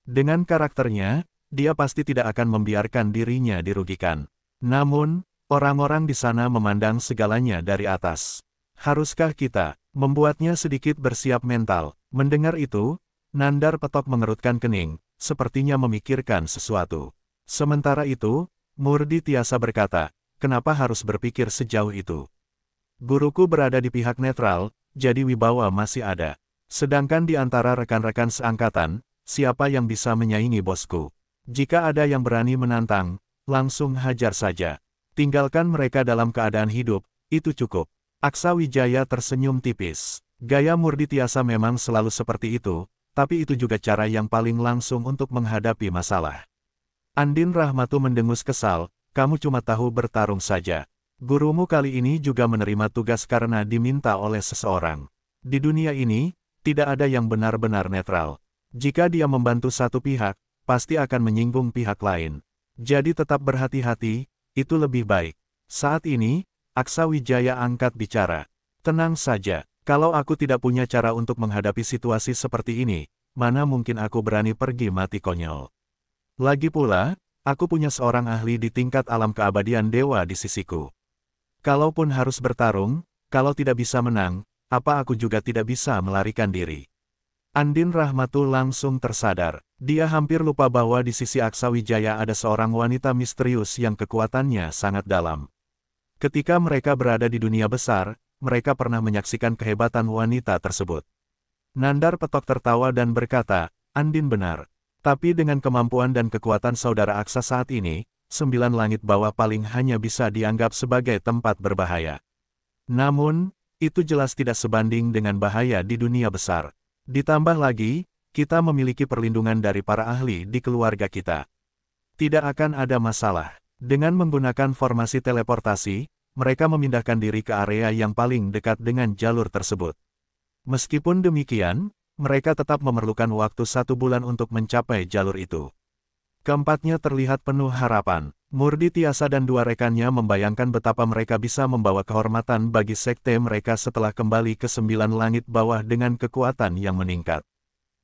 Dengan karakternya, dia pasti tidak akan membiarkan dirinya dirugikan. Namun, orang-orang di sana memandang segalanya dari atas. Haruskah kita membuatnya sedikit bersiap mental? Mendengar itu, Nandar Petok mengerutkan kening, sepertinya memikirkan sesuatu. Sementara itu, Murdi Tiasa berkata, kenapa harus berpikir sejauh itu? Guruku berada di pihak netral, jadi wibawa masih ada. Sedangkan di antara rekan-rekan seangkatan, siapa yang bisa menyaingi bosku? Jika ada yang berani menantang, langsung hajar saja. Tinggalkan mereka dalam keadaan hidup, itu cukup. Aksawijaya tersenyum tipis. Gaya Murdi Tiasa memang selalu seperti itu, tapi itu juga cara yang paling langsung untuk menghadapi masalah. Andin Rahmatu mendengus kesal, kamu cuma tahu bertarung saja. Gurumu kali ini juga menerima tugas karena diminta oleh seseorang. Di dunia ini, tidak ada yang benar-benar netral. Jika dia membantu satu pihak, pasti akan menyinggung pihak lain. Jadi tetap berhati-hati, itu lebih baik. Saat ini, Aksawijaya angkat bicara. Tenang saja. Kalau aku tidak punya cara untuk menghadapi situasi seperti ini, mana mungkin aku berani pergi mati konyol. Lagi pula, aku punya seorang ahli di tingkat alam keabadian dewa di sisiku. Kalaupun harus bertarung, kalau tidak bisa menang, apa aku juga tidak bisa melarikan diri. Andin Rahmatul langsung tersadar. Dia hampir lupa bahwa di sisi Aksawijaya ada seorang wanita misterius yang kekuatannya sangat dalam. Ketika mereka berada di dunia besar, mereka pernah menyaksikan kehebatan wanita tersebut. Nandar Petok tertawa dan berkata, Andin benar. Tapi dengan kemampuan dan kekuatan saudara Aksa saat ini, 9 langit bawah paling hanya bisa dianggap sebagai tempat berbahaya. Namun, itu jelas tidak sebanding dengan bahaya di dunia besar. Ditambah lagi, kita memiliki perlindungan dari para ahli di keluarga kita. Tidak akan ada masalah. Dengan menggunakan formasi teleportasi, mereka memindahkan diri ke area yang paling dekat dengan jalur tersebut. Meskipun demikian, mereka tetap memerlukan waktu 1 bulan untuk mencapai jalur itu. Keempatnya terlihat penuh harapan. Murdi Tiasa dan 2 rekannya membayangkan betapa mereka bisa membawa kehormatan bagi sekte mereka setelah kembali ke 9 langit bawah dengan kekuatan yang meningkat.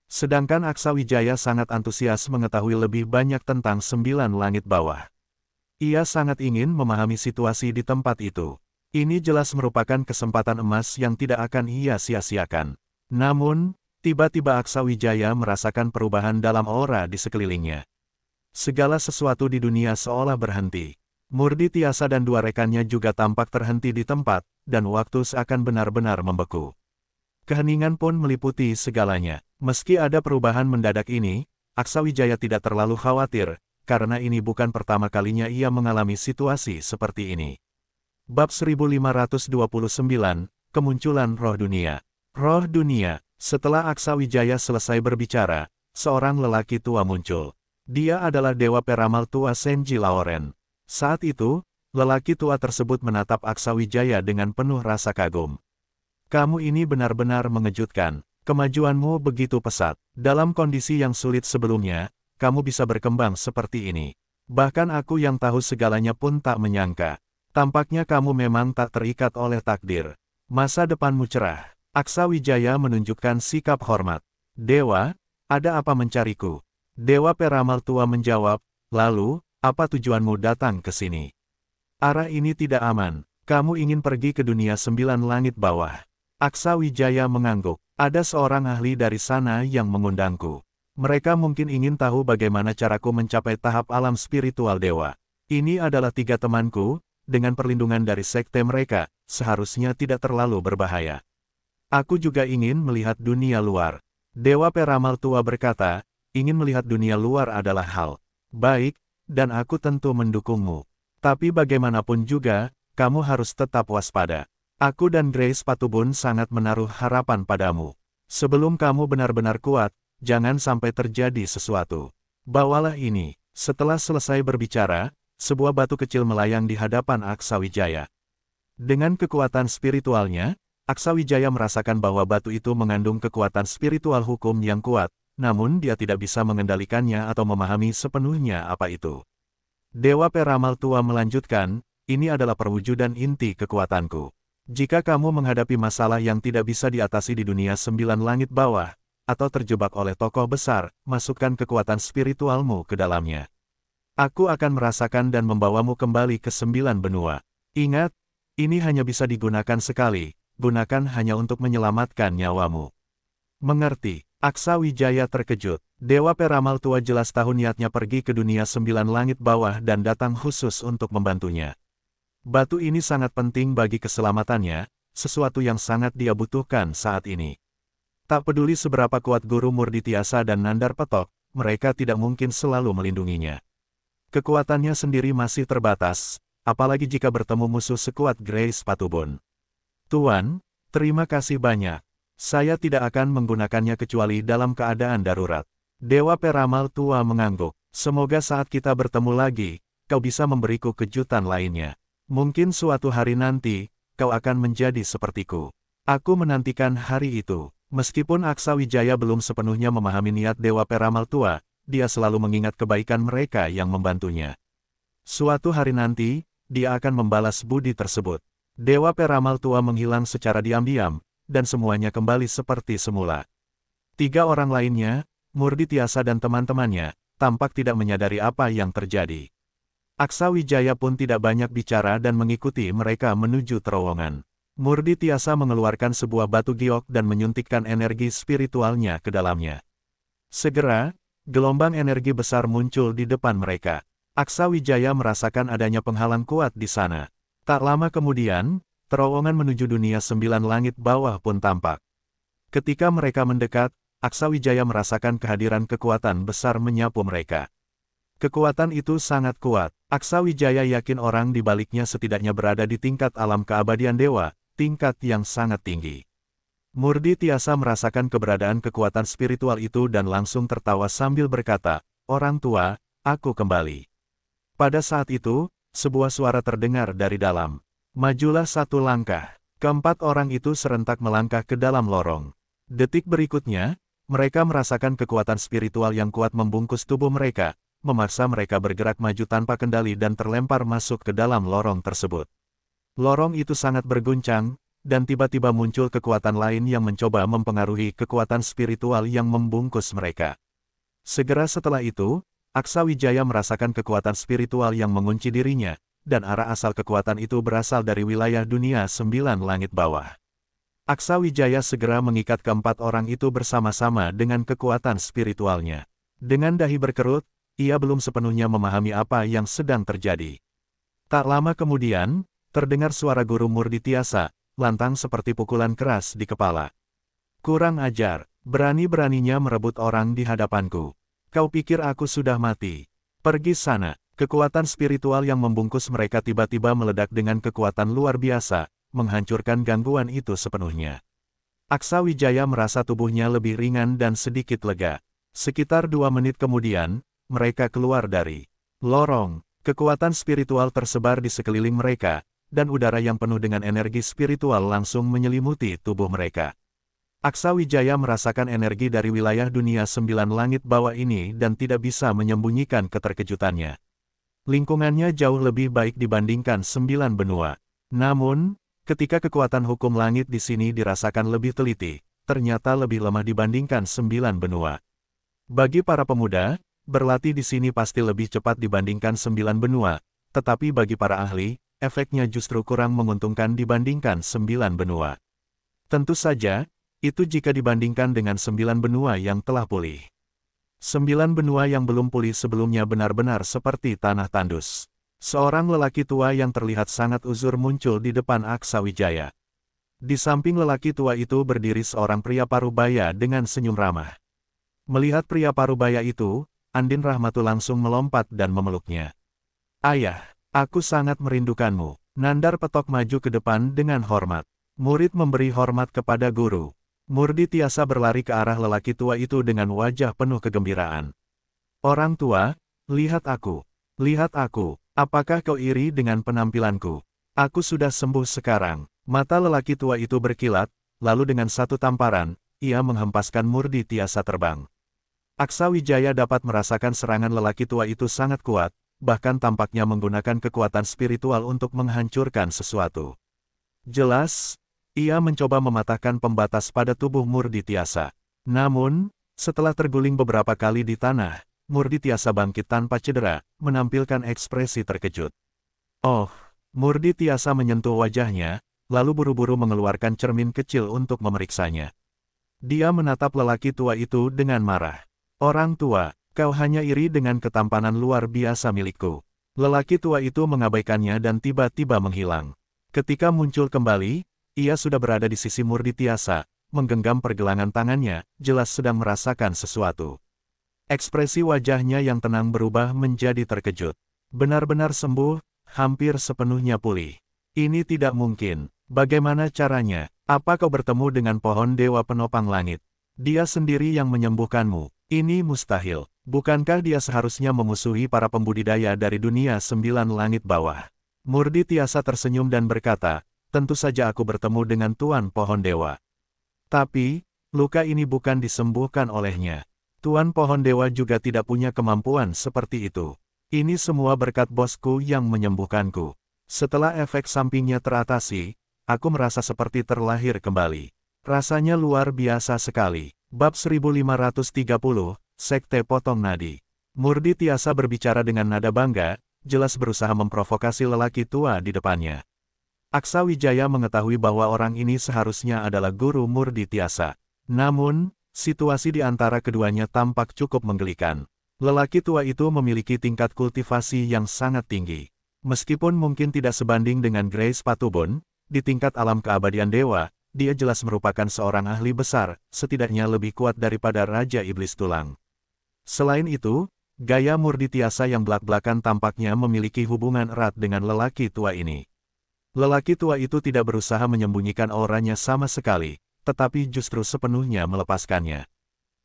Sedangkan Aksawijaya sangat antusias mengetahui lebih banyak tentang 9 langit bawah. Ia sangat ingin memahami situasi di tempat itu. Ini jelas merupakan kesempatan emas yang tidak akan ia sia-siakan. Namun, tiba-tiba Aksawijaya merasakan perubahan dalam aura di sekelilingnya. Segala sesuatu di dunia seolah berhenti. Murdi Tiasa dan 2 rekannya juga tampak terhenti di tempat, dan waktu seakan benar-benar membeku. Keheningan pun meliputi segalanya. Meski ada perubahan mendadak ini, Aksawijaya tidak terlalu khawatir, karena ini bukan pertama kalinya ia mengalami situasi seperti ini. Bab 1529, Kemunculan Roh Dunia. Roh Dunia. Setelah Aksawijaya selesai berbicara, seorang lelaki tua muncul. Dia adalah Dewa Peramal Tua Senji Laoren. Saat itu, lelaki tua tersebut menatap Aksawijaya dengan penuh rasa kagum. Kamu ini benar-benar mengejutkan. Kemajuanmu begitu pesat. Dalam kondisi yang sulit sebelumnya, kamu bisa berkembang seperti ini. Bahkan aku yang tahu segalanya pun tak menyangka. Tampaknya kamu memang tak terikat oleh takdir. Masa depanmu cerah. Aksawijaya menunjukkan sikap hormat. Dewa, ada apa mencariku? Dewa Peramal Tua menjawab, lalu, apa tujuanmu datang ke sini? Arah ini tidak aman. Kamu ingin pergi ke dunia 9 langit bawah. Aksawijaya mengangguk. Ada seorang ahli dari sana yang mengundangku. Mereka mungkin ingin tahu bagaimana caraku mencapai tahap alam spiritual dewa. Ini adalah 3 temanku, dengan perlindungan dari sekte mereka, seharusnya tidak terlalu berbahaya. Aku juga ingin melihat dunia luar. Dewa Peramal Tua berkata, ingin melihat dunia luar adalah hal baik, dan aku tentu mendukungmu. Tapi bagaimanapun juga, kamu harus tetap waspada. Aku dan Grace Patubun sangat menaruh harapan padamu. Sebelum kamu benar-benar kuat, jangan sampai terjadi sesuatu. Bawalah ini. Setelah selesai berbicara, sebuah batu kecil melayang di hadapan Aksawijaya. Dengan kekuatan spiritualnya, Aksawijaya merasakan bahwa batu itu mengandung kekuatan spiritual hukum yang kuat, namun dia tidak bisa mengendalikannya atau memahami sepenuhnya apa itu. Dewa Peramal Tua melanjutkan, ini adalah perwujudan inti kekuatanku. Jika kamu menghadapi masalah yang tidak bisa diatasi di dunia 9 langit bawah, atau terjebak oleh tokoh besar, masukkan kekuatan spiritualmu ke dalamnya. Aku akan merasakan dan membawamu kembali ke 9 benua. Ingat, ini hanya bisa digunakan sekali, gunakan hanya untuk menyelamatkan nyawamu. Mengerti? Aksawijaya terkejut. Dewa Peramal Tua jelas tahu niatnya pergi ke dunia 9 langit bawah dan datang khusus untuk membantunya. Batu ini sangat penting bagi keselamatannya, sesuatu yang sangat dia butuhkan saat ini. Tak peduli seberapa kuat Guru Murdi Tiasa dan Nandar Petok, mereka tidak mungkin selalu melindunginya. Kekuatannya sendiri masih terbatas, apalagi jika bertemu musuh sekuat Grace Patubun. Tuan, terima kasih banyak. Saya tidak akan menggunakannya kecuali dalam keadaan darurat. Dewa Peramal Tua mengangguk. Semoga saat kita bertemu lagi, kau bisa memberiku kejutan lainnya. Mungkin suatu hari nanti, kau akan menjadi sepertiku. Aku menantikan hari itu. Meskipun Aksawijaya belum sepenuhnya memahami niat Dewa Peramal Tua, dia selalu mengingat kebaikan mereka yang membantunya. Suatu hari nanti, dia akan membalas budi tersebut. Dewa Peramal Tua menghilang secara diam-diam, dan semuanya kembali seperti semula. 3 orang lainnya, Murdi Tiasa dan teman-temannya, tampak tidak menyadari apa yang terjadi. Aksa Wijaya pun tidak banyak bicara dan mengikuti mereka menuju terowongan. Murdi Tiasa mengeluarkan sebuah batu giok dan menyuntikkan energi spiritualnya ke dalamnya. Segera, gelombang energi besar muncul di depan mereka. Aksa Wijaya merasakan adanya penghalang kuat di sana. Tak lama kemudian, terowongan menuju dunia 9 langit bawah pun tampak. Ketika mereka mendekat, Aksa Wijaya merasakan kehadiran kekuatan besar menyapu mereka. Kekuatan itu sangat kuat. Aksa Wijaya yakin orang di baliknya setidaknya berada di tingkat alam keabadian dewa, tingkat yang sangat tinggi. Murdi Tiasa merasakan keberadaan kekuatan spiritual itu dan langsung tertawa sambil berkata, "Orang tua, aku kembali." Pada saat itu, sebuah suara terdengar dari dalam. "Majulah satu langkah." Keempat orang itu serentak melangkah ke dalam lorong. Detik berikutnya, mereka merasakan kekuatan spiritual yang kuat membungkus tubuh mereka, memaksa mereka bergerak maju tanpa kendali dan terlempar masuk ke dalam lorong tersebut. Lorong itu sangat berguncang, dan tiba-tiba muncul kekuatan lain yang mencoba mempengaruhi kekuatan spiritual yang membungkus mereka. Segera setelah itu, Aksa Wijaya merasakan kekuatan spiritual yang mengunci dirinya, dan arah asal kekuatan itu berasal dari wilayah dunia 9 langit bawah. Aksa Wijaya segera mengikat keempat orang itu bersama-sama dengan kekuatan spiritualnya. Dengan dahi berkerut, ia belum sepenuhnya memahami apa yang sedang terjadi. Tak lama kemudian, terdengar suara guru Murdi Tiasa, lantang seperti pukulan keras di kepala. "Kurang ajar, berani-beraninya merebut orang di hadapanku. Kau pikir aku sudah mati? Pergi sana." Kekuatan spiritual yang membungkus mereka tiba-tiba meledak dengan kekuatan luar biasa, menghancurkan gangguan itu sepenuhnya. Aksa Wijaya merasa tubuhnya lebih ringan dan sedikit lega. Sekitar 2 menit kemudian, mereka keluar dari lorong. Kekuatan spiritual tersebar di sekeliling mereka, dan udara yang penuh dengan energi spiritual langsung menyelimuti tubuh mereka. Aksa Wijaya merasakan energi dari wilayah dunia 9 langit bawah ini dan tidak bisa menyembunyikan keterkejutannya. Lingkungannya jauh lebih baik dibandingkan 9 benua. Namun, ketika kekuatan hukum langit di sini dirasakan lebih teliti, ternyata lebih lemah dibandingkan 9 benua. Bagi para pemuda, berlatih di sini pasti lebih cepat dibandingkan 9 benua, tetapi bagi para ahli, efeknya justru kurang menguntungkan dibandingkan 9 benua. Tentu saja, itu jika dibandingkan dengan 9 benua yang telah pulih. 9 benua yang belum pulih sebelumnya benar-benar seperti tanah tandus. Seorang lelaki tua yang terlihat sangat uzur muncul di depan Aksa Wijaya. Di samping lelaki tua itu berdiri seorang pria parubaya dengan senyum ramah. Melihat pria parubaya itu, Andin Rahmatu langsung melompat dan memeluknya. "Ayah, aku sangat merindukanmu." Nandar Petok maju ke depan dengan hormat. Murid memberi hormat kepada guru. Murdi Tiasa berlari ke arah lelaki tua itu dengan wajah penuh kegembiraan. "Orang tua, lihat aku. Lihat aku. Apakah kau iri dengan penampilanku? Aku sudah sembuh sekarang." Mata lelaki tua itu berkilat, lalu dengan satu tamparan, ia menghempaskan Murdi Tiasa terbang. Aksa Wijaya dapat merasakan serangan lelaki tua itu sangat kuat, bahkan tampaknya menggunakan kekuatan spiritual untuk menghancurkan sesuatu. Jelas, ia mencoba mematahkan pembatas pada tubuh Murdi Tiasa. Namun, setelah terguling beberapa kali di tanah, Murdi Tiasa bangkit tanpa cedera, menampilkan ekspresi terkejut. "Oh," Murdi Tiasa menyentuh wajahnya, lalu buru-buru mengeluarkan cermin kecil untuk memeriksanya. Dia menatap lelaki tua itu dengan marah. "Orang tua, kau hanya iri dengan ketampanan luar biasa milikku." Lelaki tua itu mengabaikannya dan tiba-tiba menghilang. Ketika muncul kembali, ia sudah berada di sisi Murdi Tiasa, menggenggam pergelangan tangannya, jelas sedang merasakan sesuatu. Ekspresi wajahnya yang tenang berubah menjadi terkejut. "Benar-benar sembuh, hampir sepenuhnya pulih. Ini tidak mungkin. Bagaimana caranya? Apa kau bertemu dengan pohon dewa penopang langit? Dia sendiri yang menyembuhkanmu. Ini mustahil. Bukankah dia seharusnya memusuhi para pembudidaya dari dunia 9 langit bawah?" Murdi Tiasa tersenyum dan berkata, "Tentu saja aku bertemu dengan Tuan Pohon Dewa. Tapi, luka ini bukan disembuhkan olehnya. Tuan Pohon Dewa juga tidak punya kemampuan seperti itu. Ini semua berkat bosku yang menyembuhkanku. Setelah efek sampingnya teratasi, aku merasa seperti terlahir kembali. Rasanya luar biasa sekali." Bab 1530, Sekte Potong Nadi. Murdi Tiasa berbicara dengan nada bangga, jelas berusaha memprovokasi lelaki tua di depannya. Aksa Wijaya mengetahui bahwa orang ini seharusnya adalah guru Murdi Tiasa. Namun, situasi di antara keduanya tampak cukup menggelikan. Lelaki tua itu memiliki tingkat kultivasi yang sangat tinggi. Meskipun mungkin tidak sebanding dengan Grace Patubon, di tingkat alam keabadian dewa, dia jelas merupakan seorang ahli besar, setidaknya lebih kuat daripada Raja Iblis Tulang. Selain itu, gaya Murdi Tiasa yang belak-belakan tampaknya memiliki hubungan erat dengan lelaki tua ini. Lelaki tua itu tidak berusaha menyembunyikan auranya sama sekali, tetapi justru sepenuhnya melepaskannya.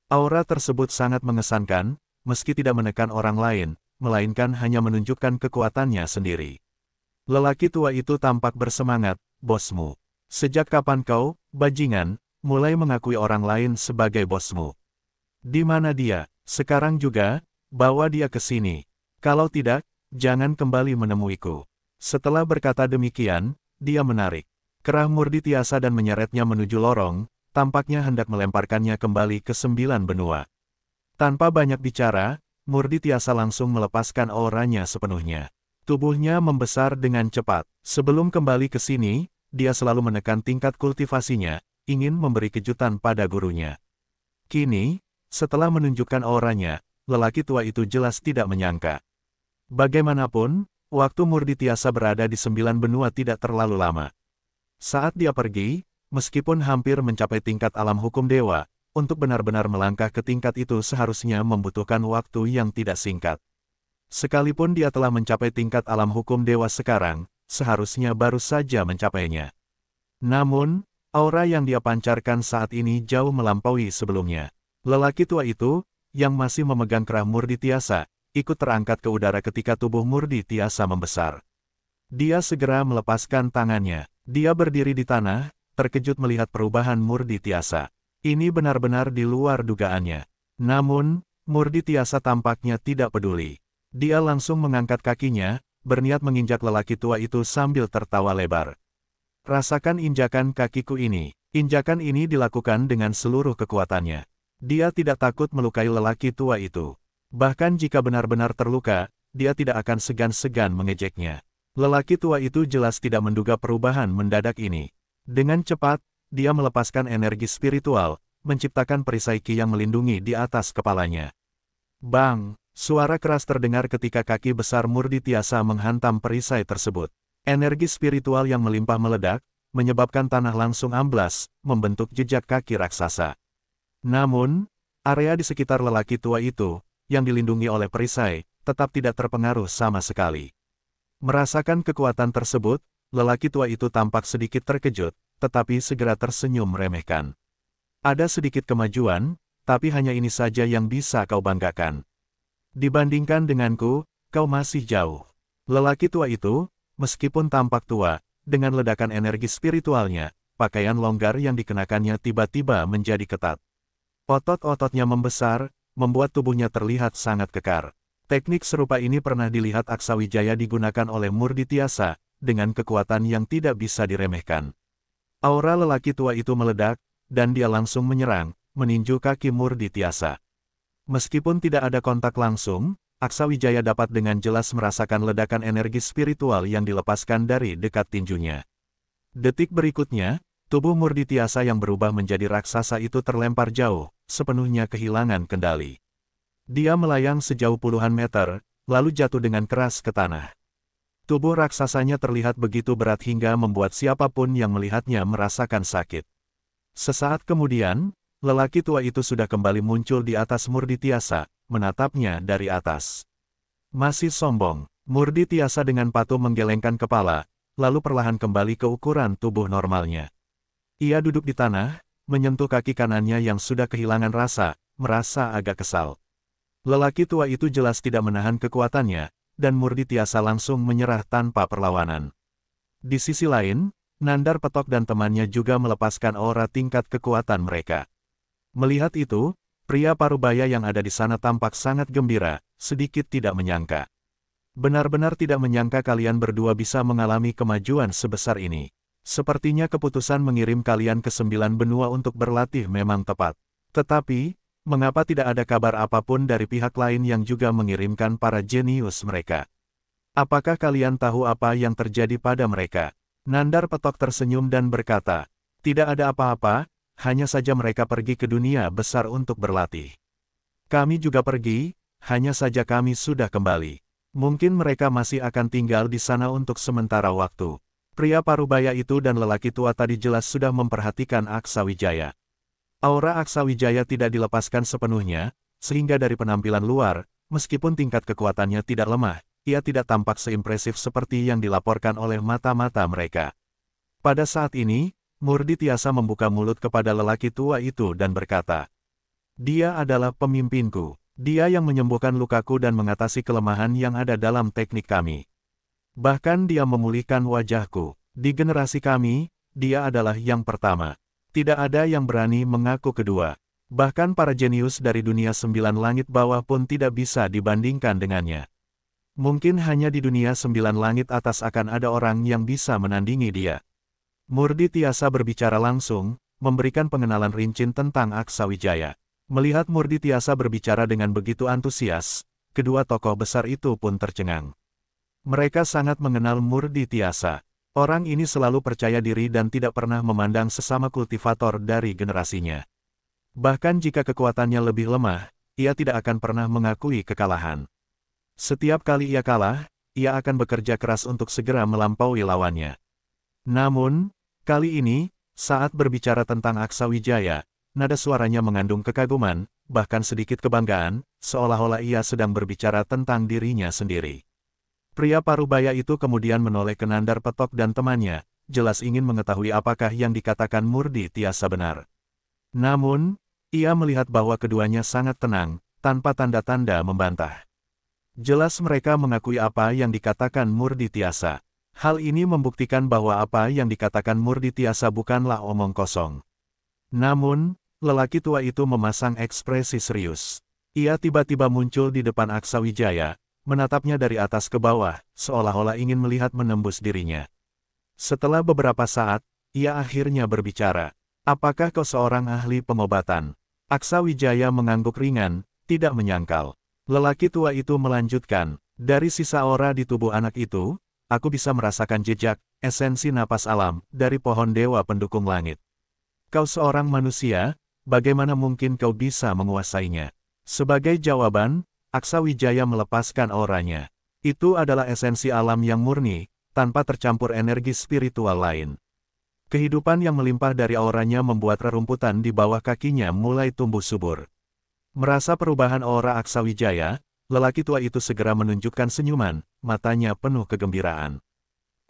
Aura tersebut sangat mengesankan, meski tidak menekan orang lain, melainkan hanya menunjukkan kekuatannya sendiri. Lelaki tua itu tampak bersemangat, "Bosmu. Sejak kapan kau, bajingan, mulai mengakui orang lain sebagai bosmu? Di mana dia? Sekarang juga, bawa dia ke sini. Kalau tidak, jangan kembali menemuiku." Setelah berkata demikian, dia menarik kerah Murdi Tiasa dan menyeretnya menuju lorong, tampaknya hendak melemparkannya kembali ke 9 benua. Tanpa banyak bicara, Murdi Tiasa langsung melepaskan auranya sepenuhnya. Tubuhnya membesar dengan cepat. Sebelum kembali ke sini, dia selalu menekan tingkat kultivasinya, ingin memberi kejutan pada gurunya. Kini, setelah menunjukkan auranya, lelaki tua itu jelas tidak menyangka. Bagaimanapun, waktu Murdi Tiasa berada di 9 benua tidak terlalu lama. Saat dia pergi, meskipun hampir mencapai tingkat alam hukum dewa, untuk benar-benar melangkah ke tingkat itu seharusnya membutuhkan waktu yang tidak singkat. Sekalipun dia telah mencapai tingkat alam hukum dewa sekarang, seharusnya baru saja mencapainya. Namun, aura yang dia pancarkan saat ini jauh melampaui sebelumnya. Lelaki tua itu, yang masih memegang kerah Murdi Tiasa, ikut terangkat ke udara ketika tubuh Murdi Tiasa membesar. Dia segera melepaskan tangannya. Dia berdiri di tanah, terkejut melihat perubahan Murdi Tiasa. Ini benar-benar di luar dugaannya. Namun, Murdi Tiasa tampaknya tidak peduli. Dia langsung mengangkat kakinya, berniat menginjak lelaki tua itu sambil tertawa lebar. "Rasakan injakan kakiku ini." Injakan ini dilakukan dengan seluruh kekuatannya. Dia tidak takut melukai lelaki tua itu. Bahkan jika benar-benar terluka, dia tidak akan segan-segan mengejeknya. Lelaki tua itu jelas tidak menduga perubahan mendadak ini. Dengan cepat, dia melepaskan energi spiritual, menciptakan perisai ki yang melindungi di atas kepalanya. Bang! Suara keras terdengar ketika kaki besar Murdi Tiasa menghantam perisai tersebut. Energi spiritual yang melimpah meledak, menyebabkan tanah langsung amblas, membentuk jejak kaki raksasa. Namun, area di sekitar lelaki tua itu, yang dilindungi oleh perisai, tetap tidak terpengaruh sama sekali. Merasakan kekuatan tersebut, lelaki tua itu tampak sedikit terkejut, tetapi segera tersenyum meremehkan. "Ada sedikit kemajuan, tapi hanya ini saja yang bisa kau banggakan. Dibandingkan denganku, kau masih jauh." Lelaki tua itu, meskipun tampak tua, dengan ledakan energi spiritualnya, pakaian longgar yang dikenakannya tiba-tiba menjadi ketat. Otot-ototnya membesar, membuat tubuhnya terlihat sangat kekar. Teknik serupa ini pernah dilihat Aksa Wijaya digunakan oleh Murdi Tiasa, dengan kekuatan yang tidak bisa diremehkan. Aura lelaki tua itu meledak, dan dia langsung menyerang, meninju kaki Murdi Tiasa. Meskipun tidak ada kontak langsung, Aksa Wijaya dapat dengan jelas merasakan ledakan energi spiritual yang dilepaskan dari dekat tinjunya. Detik berikutnya, tubuh Murdi Tiasa yang berubah menjadi raksasa itu terlempar jauh, sepenuhnya kehilangan kendali. Dia melayang sejauh puluhan meter, lalu jatuh dengan keras ke tanah. Tubuh raksasanya terlihat begitu berat hingga membuat siapapun yang melihatnya merasakan sakit. Sesaat kemudian, lelaki tua itu sudah kembali muncul di atas Murdi Tiasa, menatapnya dari atas. Masih sombong, Murdi Tiasa dengan patuh menggelengkan kepala, lalu perlahan kembali ke ukuran tubuh normalnya. Ia duduk di tanah, menyentuh kaki kanannya yang sudah kehilangan rasa, merasa agak kesal. Lelaki tua itu jelas tidak menahan kekuatannya, dan Murdi Tiasa langsung menyerah tanpa perlawanan. Di sisi lain, Nandar Petok dan temannya juga melepaskan aura tingkat kekuatan mereka. Melihat itu, pria parubaya yang ada di sana tampak sangat gembira, sedikit tidak menyangka. Benar-benar tidak menyangka kalian berdua bisa mengalami kemajuan sebesar ini. Sepertinya keputusan mengirim kalian ke 9 benua untuk berlatih memang tepat. Tetapi, Mengapa tidak ada kabar apapun dari pihak lain yang juga mengirimkan para jenius mereka? Apakah kalian tahu apa yang terjadi pada mereka? Nandar Petok tersenyum dan berkata, tidak ada apa-apa, hanya saja mereka pergi ke dunia besar untuk berlatih. Kami juga pergi, hanya saja kami sudah kembali. Mungkin mereka masih akan tinggal di sana untuk sementara waktu. Pria parubaya itu dan lelaki tua tadi jelas sudah memperhatikan Aksa Wijaya. Aura Aksa Wijaya tidak dilepaskan sepenuhnya, sehingga dari penampilan luar, meskipun tingkat kekuatannya tidak lemah, ia tidak tampak seimpresif seperti yang dilaporkan oleh mata-mata mereka. Pada saat ini, Murdi Tiasa membuka mulut kepada lelaki tua itu dan berkata, dia adalah pemimpinku. Dia yang menyembuhkan lukaku dan mengatasi kelemahan yang ada dalam teknik kami. Bahkan dia memulihkan wajahku. Di generasi kami, dia adalah yang pertama. Tidak ada yang berani mengaku kedua. Bahkan para jenius dari dunia 9 langit bawah pun tidak bisa dibandingkan dengannya. Mungkin hanya di dunia 9 langit atas akan ada orang yang bisa menandingi dia. Murdi Tiasa berbicara langsung, memberikan pengenalan rinci tentang Aksa Wijaya. Melihat Murdi Tiasa berbicara dengan begitu antusias, kedua tokoh besar itu pun tercengang. Mereka sangat mengenal Murdi Tiasa. Orang ini selalu percaya diri dan tidak pernah memandang sesama kultivator dari generasinya. Bahkan jika kekuatannya lebih lemah, ia tidak akan pernah mengakui kekalahan. Setiap kali ia kalah, ia akan bekerja keras untuk segera melampaui lawannya. Namun, kali ini, saat berbicara tentang Aksa Wijaya, nada suaranya mengandung kekaguman, bahkan sedikit kebanggaan, seolah-olah ia sedang berbicara tentang dirinya sendiri. Pria parubaya itu kemudian menoleh ke Nandar Petok dan temannya, jelas ingin mengetahui apakah yang dikatakan Murdi Tiasa benar. Namun, ia melihat bahwa keduanya sangat tenang, tanpa tanda-tanda membantah. Jelas mereka mengakui apa yang dikatakan Murdi Tiasa. Hal ini membuktikan bahwa apa yang dikatakan Murdi Tiasa bukanlah omong kosong. Namun, lelaki tua itu memasang ekspresi serius. Ia tiba-tiba muncul di depan Aksa Wijaya, menatapnya dari atas ke bawah, seolah-olah ingin melihat menembus dirinya. Setelah beberapa saat, ia akhirnya berbicara. Apakah kau seorang ahli pengobatan? Aksa Wijaya mengangguk ringan, tidak menyangkal. Lelaki tua itu melanjutkan, dari sisa aura di tubuh anak itu, aku bisa merasakan jejak, esensi napas alam, dari pohon dewa pendukung langit. Kau seorang manusia, bagaimana mungkin kau bisa menguasainya? Sebagai jawaban, Aksa Wijaya melepaskan auranya. Itu adalah esensi alam yang murni, tanpa tercampur energi spiritual lain. Kehidupan yang melimpah dari auranya membuat rerumputan di bawah kakinya mulai tumbuh subur. Merasa perubahan aura Aksa Wijaya, lelaki tua itu segera menunjukkan senyuman, matanya penuh kegembiraan.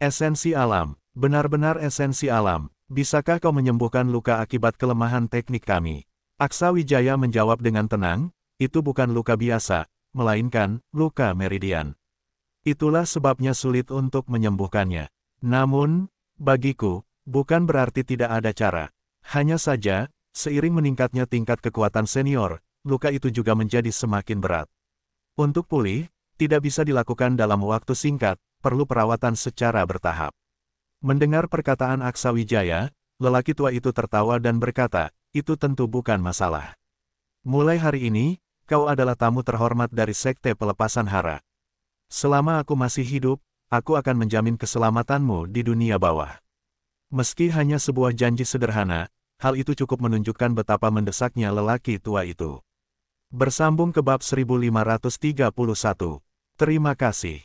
Esensi alam, benar-benar esensi alam. Bisakah kau menyembuhkan luka akibat kelemahan teknik kami? Aksa Wijaya menjawab dengan tenang, itu bukan luka biasa, melainkan luka meridian. Itulah sebabnya sulit untuk menyembuhkannya. Namun, bagiku, bukan berarti tidak ada cara. Hanya saja, seiring meningkatnya tingkat kekuatan senior, luka itu juga menjadi semakin berat. Untuk pulih, tidak bisa dilakukan dalam waktu singkat, perlu perawatan secara bertahap. Mendengar perkataan Aksa Wijaya, lelaki tua itu tertawa dan berkata, itu tentu bukan masalah. Mulai hari ini, kau adalah tamu terhormat dari Sekte Pelepasan Hara. Selama aku masih hidup, aku akan menjamin keselamatanmu di dunia bawah. Meski hanya sebuah janji sederhana, hal itu cukup menunjukkan betapa mendesaknya lelaki tua itu. Bersambung ke bab 1531. Terima kasih.